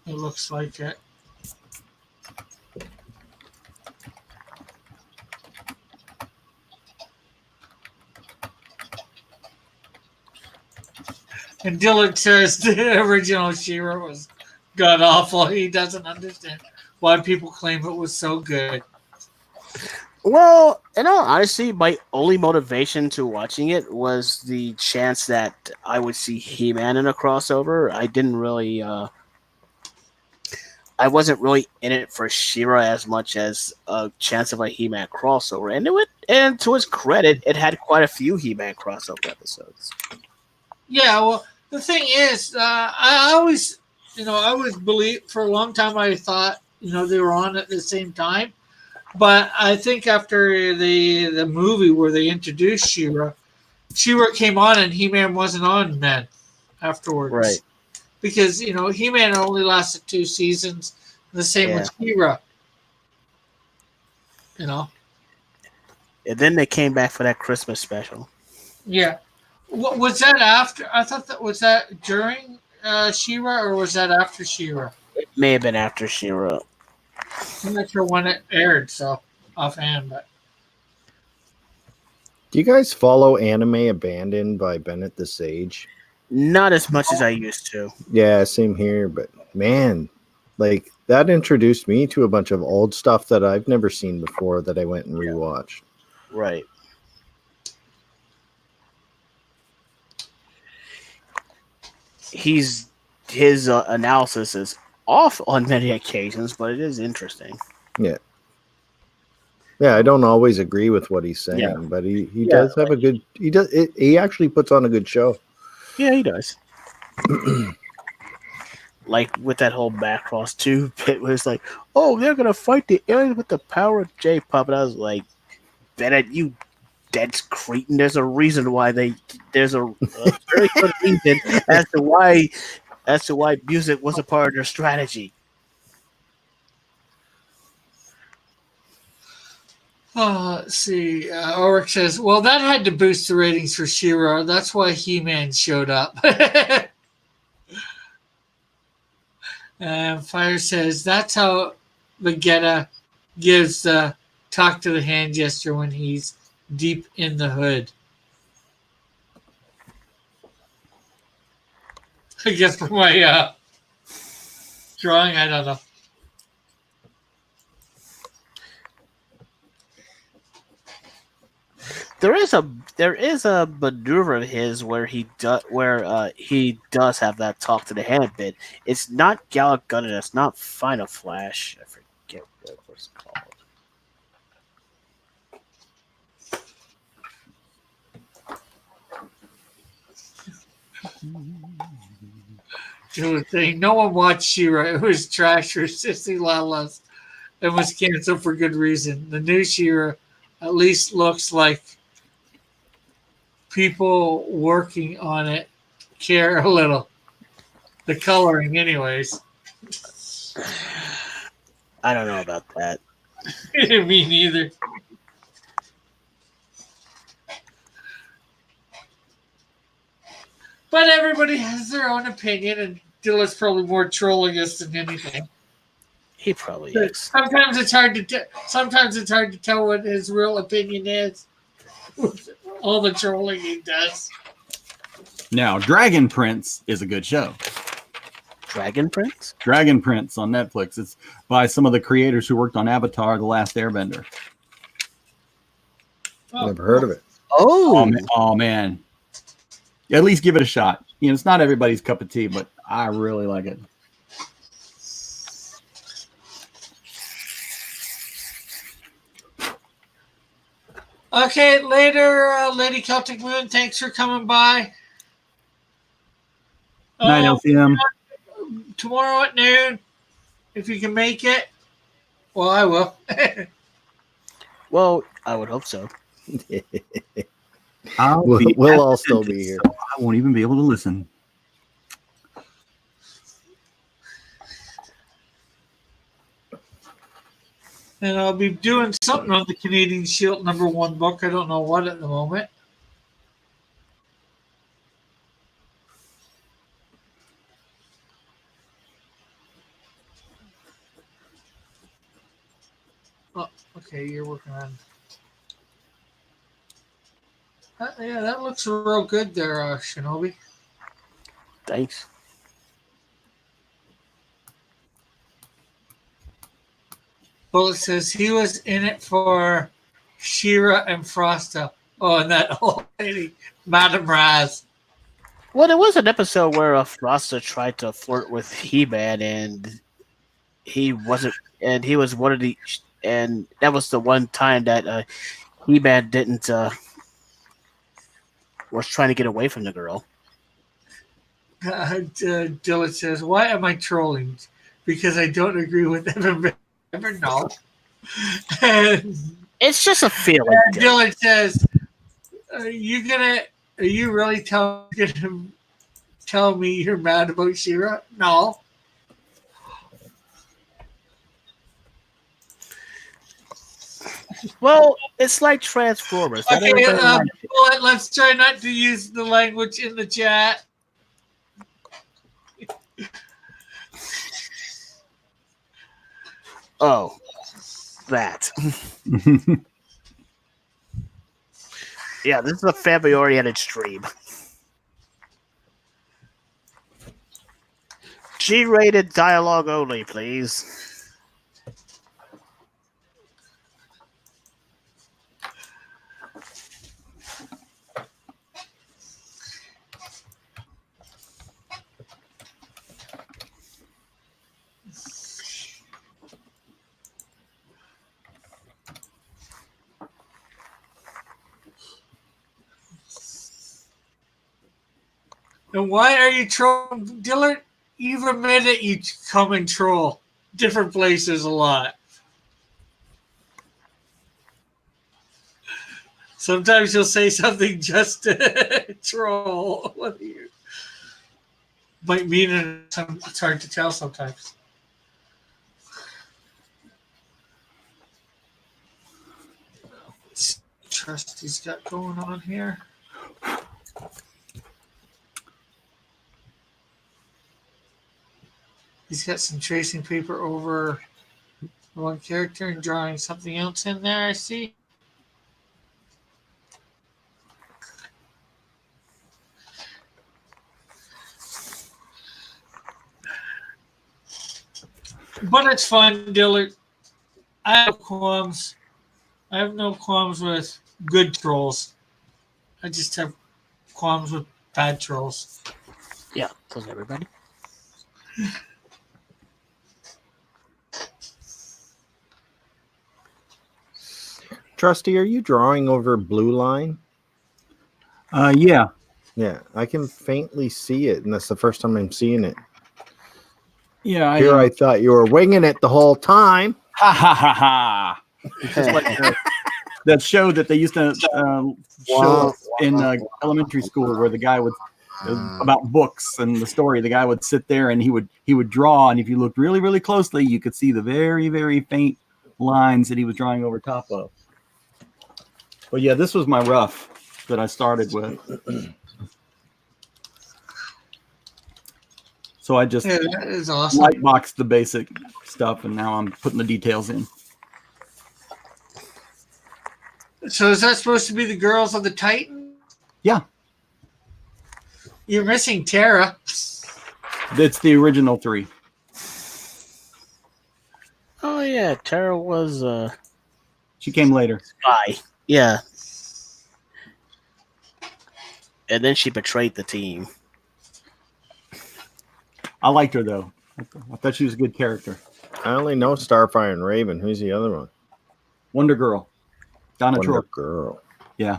It looks like it. And Dylan says the original She-Ra was god awful. He doesn't understand why people claim it was so good. Well, in all honesty, my only motivation to watching it was the chance that I would see He-Man in a crossover. I didn't really, I wasn't really in it for She-Ra as much as a chance of a He-Man crossover. And to his credit, it had quite a few He-Man crossover episodes. Yeah, well, the thing is, I always believe for a long time I thought, they were on at the same time. But I think after the movie where they introduced She-Ra came on and He-Man wasn't on then afterwards. Right. Because, He-Man only lasted 2 seasons. The same with She-Ra. And then they came back for that Christmas special. Yeah. What was that after? I thought was that during She-Ra or was that after She-Ra? It may have been after She-Ra. I'm not sure when it aired, so offhand, but Do you guys follow Anime Abandoned by Bennett the Sage? Not as much as I used to. Yeah, same here. But man, like that introduced me to a bunch of old stuff that I've never seen before that I went and rewatched. Right. His analysis is off on many occasions, but it is interesting. Yeah, I don't always agree with what he's saying, but he does have a good. He actually puts on a good show. Yeah, he does. Like with that whole Macross 2 bit where it's like, oh, they're gonna fight the aliens with the power of J-Pop, and I was like, Bennett, you dead cretin. There's a reason why there's a very good reason as to why music was a part of their strategy. let's see. Oric says, well, that had to boost the ratings for She-Ra. That's why He-Man showed up. Fire says, that's how Vegeta gives the talk to the hand gesture when he's deep in the hood. I guess for my drawing, I don't know. There is a maneuver of his where he does have that talk to the hand bit. It's not Gallic Gun and it's not Final Flash. I forget what it was called. Dude, thing. No one watched She-Ra. It was trash for Sissy Lalas and was canceled for good reason. The new She-Ra at least looks like people working on it care a little. The coloring, anyways. I don't know about that. Me neither. But everybody has their own opinion, and Dilla's probably more trolling us than anything. He probably is. Sometimes it's hard to tell what his real opinion is. All the trolling he does. Now, Dragon Prince is a good show. Dragon Prince? Dragon Prince on Netflix. It's by some of the creators who worked on Avatar: The Last Airbender. Never heard of it. Oh man. At least give it a shot. It's not everybody's cup of tea, but I really like it. Okay, later, Lady Celtic Moon. Thanks for coming by. Night, LCM. Tomorrow at noon, if you can make it. Well, I will. Well, I would hope so. We'll all still be here. So I won't even be able to listen. And I'll be doing something on the Canadian Shield #1 book. I don't know what at the moment. Okay, you're working on. Yeah, that looks real good there, Shinobi. Thanks. Bullet says he was in it for Shira and Frosta. Oh, and that old lady, Madame Raz. Well, there was an episode where Frosta tried to flirt with He-Man, and he wasn't, and he was one of the, and that was the one time that He-Man didn't was trying to get away from the girl. Dylan says, "Why am I trolling? Because I don't agree with ever no." And It's just a feeling. Dylan says, Are you really gonna tell me you're mad about Shira? No. Well, it's like Transformers. Not Okay, everybody likes it. Bullet, let's try not to use the language in the chat. Oh, that. Yeah, this is a family-oriented stream. G-rated dialogue only, please. And why are you trolling, Dylan? You've admitted you come and troll different places a lot. Sometimes you'll say something just to troll. What do you might mean it? It's hard to tell sometimes. Trust he's got going on here. He's got some tracing paper over one character and drawing something else in there, I see. But it's fun, Dillard. I have qualms. I have no qualms with good trolls. I just have qualms with bad trolls. Yeah, doesn't everybody? Trusty, are you drawing over blue line? Yeah. Yeah, I can faintly see it, and that's the first time I'm seeing it. Yeah. Here I thought you were winging it the whole time. Ha ha ha ha. It's just like that show that they used to show us in elementary school where the guy would about books and the story. The guy would sit there and he would draw, and if you looked really, really closely, you could see the very, very faint lines that he was drawing over top of. But yeah, this was my rough that I started with. So I just Yeah, that is awesome. light boxed the basic stuff, and now I'm putting the details in. So is that supposed to be the girls of the Titan? Yeah. You're missing Tara. It's the original 3. Oh yeah, Tara was She came later. spy. Yeah. And then she betrayed the team. I liked her though. I thought she was a good character. I only know Starfire and Raven. Who's the other one? Wonder Girl. Donna Wonder Troy. Girl. Yeah.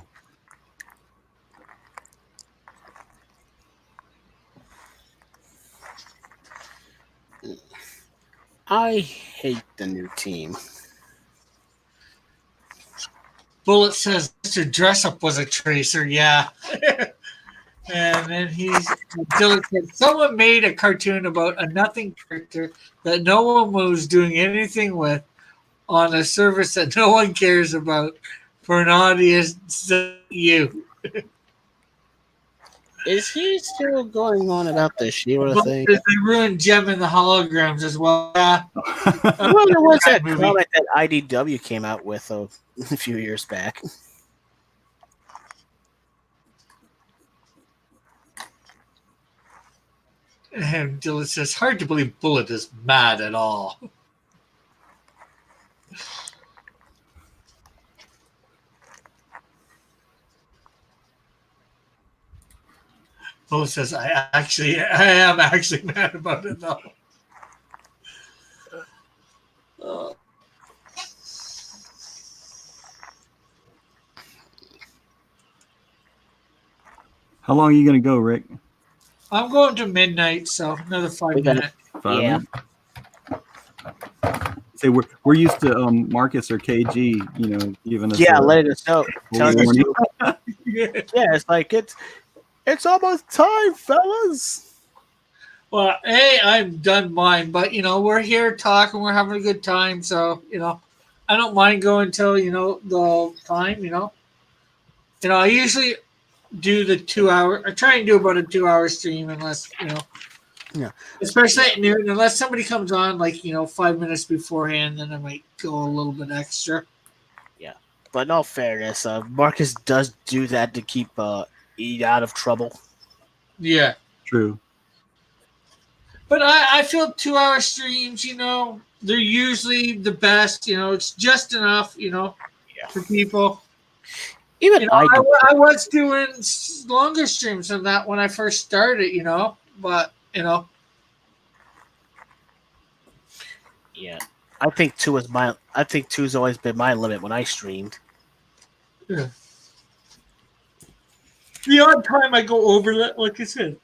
I hate the new team. Bullet says Mr. Dressup was a tracer, yeah. And then Dylan said, someone made a cartoon about a nothing character that no one was doing anything with on a service that no one cares about for an audience you. Is he still going on about the She-Ra But thing? they ruined Gem and the holograms as well. Yeah. Well, there was that movie. comic that IDW came out with a few years back. And Dylan says, hard to believe Bullet is mad at all. Bullet says, I am actually mad about it though. How long are you going to go, Rick? I'm going to midnight, so another 5 We got- minutes. 5 Yeah. minutes? Say we're used to Marcus or KG, giving us Yeah, a letting us know. Telling us warning. Yeah. yeah, it's like it's almost time, fellas. Well, hey, I've done mine, but we're here talking, we're having a good time, so I don't mind going till the time. I usually do the 2 hour. I try and do about a 2 hour stream, unless Yeah. especially at noon, unless somebody comes on like 5 minutes beforehand, then I might go a little bit extra. But in all fairness, Marcus does do that to keep Eve out of trouble. Yeah, True. but I feel 2 hour streams, they're usually the best. It's just enough, for people. Even I do. was doing longer streams than that when I first started, but Yeah, I think two's always been my limit when I streamed. the odd time I go over that, like I said,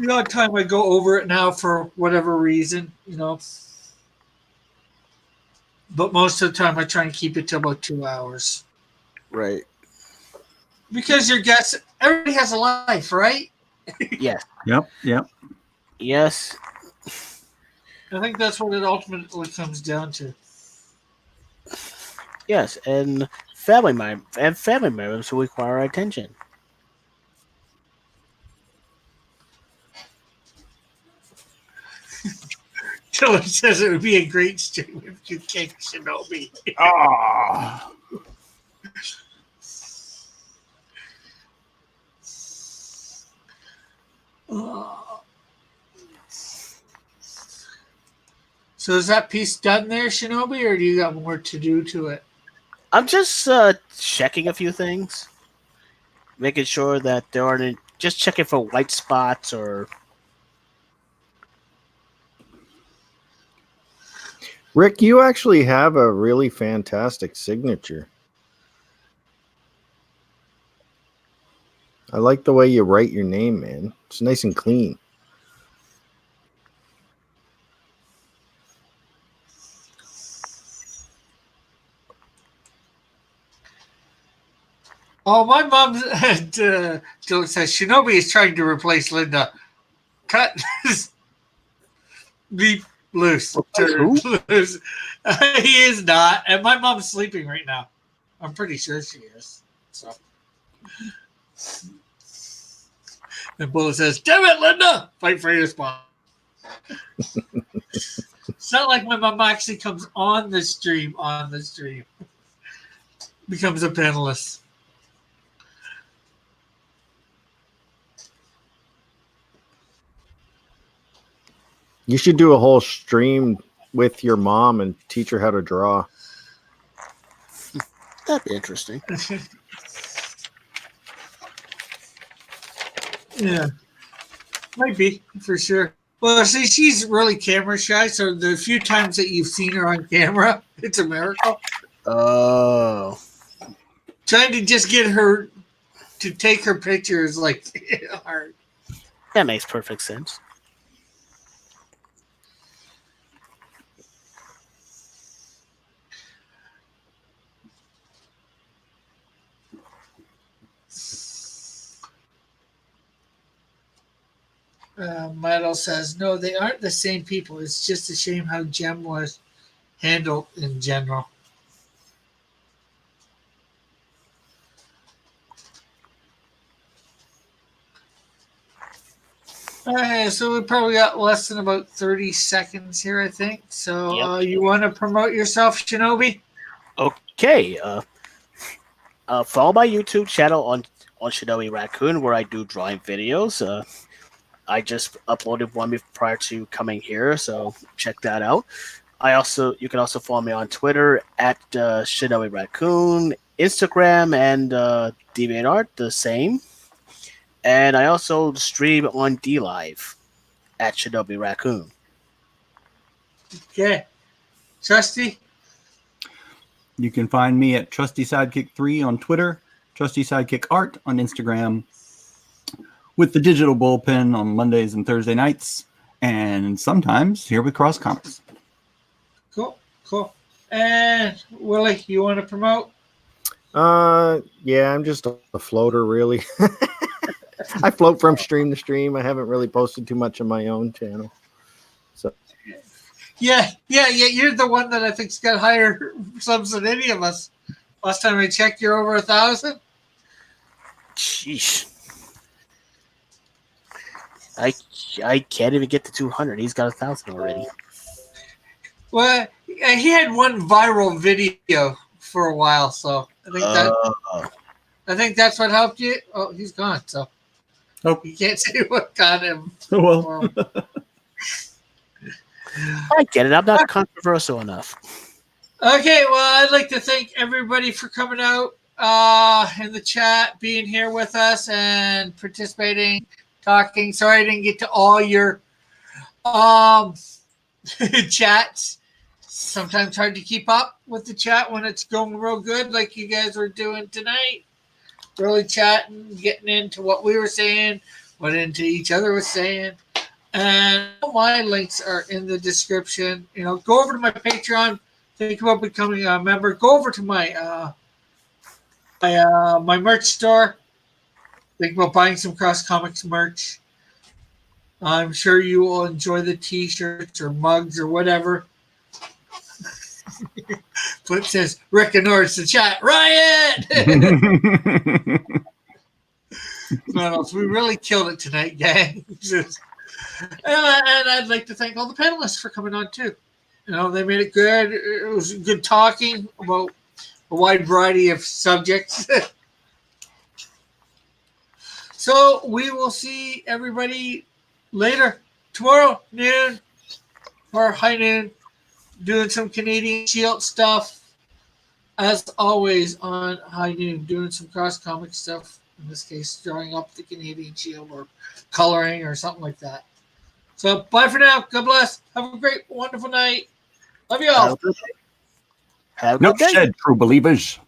the odd time I go over it now for whatever reason, but most of the time I try and keep it to about 2 hours Right. because your guests, everybody has a life, right? Yes. Yep. Yes. I think that's what it ultimately comes down to. Yes, and family members who require our attention. Dylan says it would be a great stream if you kicked Shinobi. Ah. So is that piece done there, Shinobi, or do you got more to do to it? I'm just checking a few things, making sure that there aren't just checking for white spots or. Rick, you actually have a really fantastic signature. I like the way you write your name, man. It's nice and clean. Oh, my mom says Shinobi is trying to replace Linda. Cut. Be loose. Who? Loose. He is not. And my mom's sleeping right now. I'm pretty sure she is. So. And Bullet says, damn it, Linda! Fight for your spot. It's not like my mom actually comes on the stream. Becomes a panelist. You should do a whole stream with your mom and teach her how to draw. That'd be interesting. Yeah. Might be, for sure. Well, see, she's really camera shy, so the few times that you've seen her on camera, it's a miracle. Oh. Trying to just get her to take her pictures like hard. That makes perfect sense. Metal says, no, they aren't the same people. It's just a shame how Gem was handled in general. So we probably got less than about 30 seconds here, I think. So Yep. you want to promote yourself, Shinobi? Okay. Follow my YouTube channel on Shinobi Raccoon, where I do drawing videos. I just uploaded one prior to coming here, so check that out. You can also follow me on Twitter at Shinobi Raccoon, Instagram, and DeviantArt the same. And I also stream on DLive at Shinobi Raccoon. Okay. Trusty? You can find me at Trusty Sidekick 3 on Twitter, Trusty Sidekick Art on Instagram, with the digital bullpen on Mondays and Thursday nights, and sometimes here with Cross Comics. Cool. And Willie, you want to promote? Yeah, I'm just a floater, really. I float from stream to stream. I haven't really posted too much on my own channel. Yeah. You're the one that I think's got higher subs than any of us. Last time I checked, you're over 1,000. Sheesh. I can't even get to 200. He's got 1,000 already. Well, he had one viral video for a while, so I think that's what helped you. Oh, he's gone, so you can't say what got him. Well, I get it. I'm not controversial enough. Okay, well, I'd like to thank everybody for coming out in the chat, being here with us, and participating, talking. Sorry I didn't get to all your chats. Sometimes hard to keep up with the chat when it's going real good, like you guys were doing tonight. Really chatting, getting into what we were saying, what into each other was saying. And all my links are in the description. Go over to my Patreon. Think about becoming a member. Go over to my my merch store. Think about buying some Cross Comics merch. I'm sure you will enjoy the T-shirts or mugs or whatever. Flip says, Rick ignores the chat. Riot! No, so we really killed it tonight, gang. And I'd like to thank all the panelists for coming on, too. They made it good. It was good talking about a wide variety of subjects. So we will see everybody later. Tomorrow, noon, or high noon, doing some Canadian Shield stuff. As always, on high noon, doing some Cross Comic stuff. In this case, drawing up the Canadian Shield or coloring or something like that. So bye for now. God bless. Have a great, wonderful night. Love you all. Have a good no day. shed, true believers.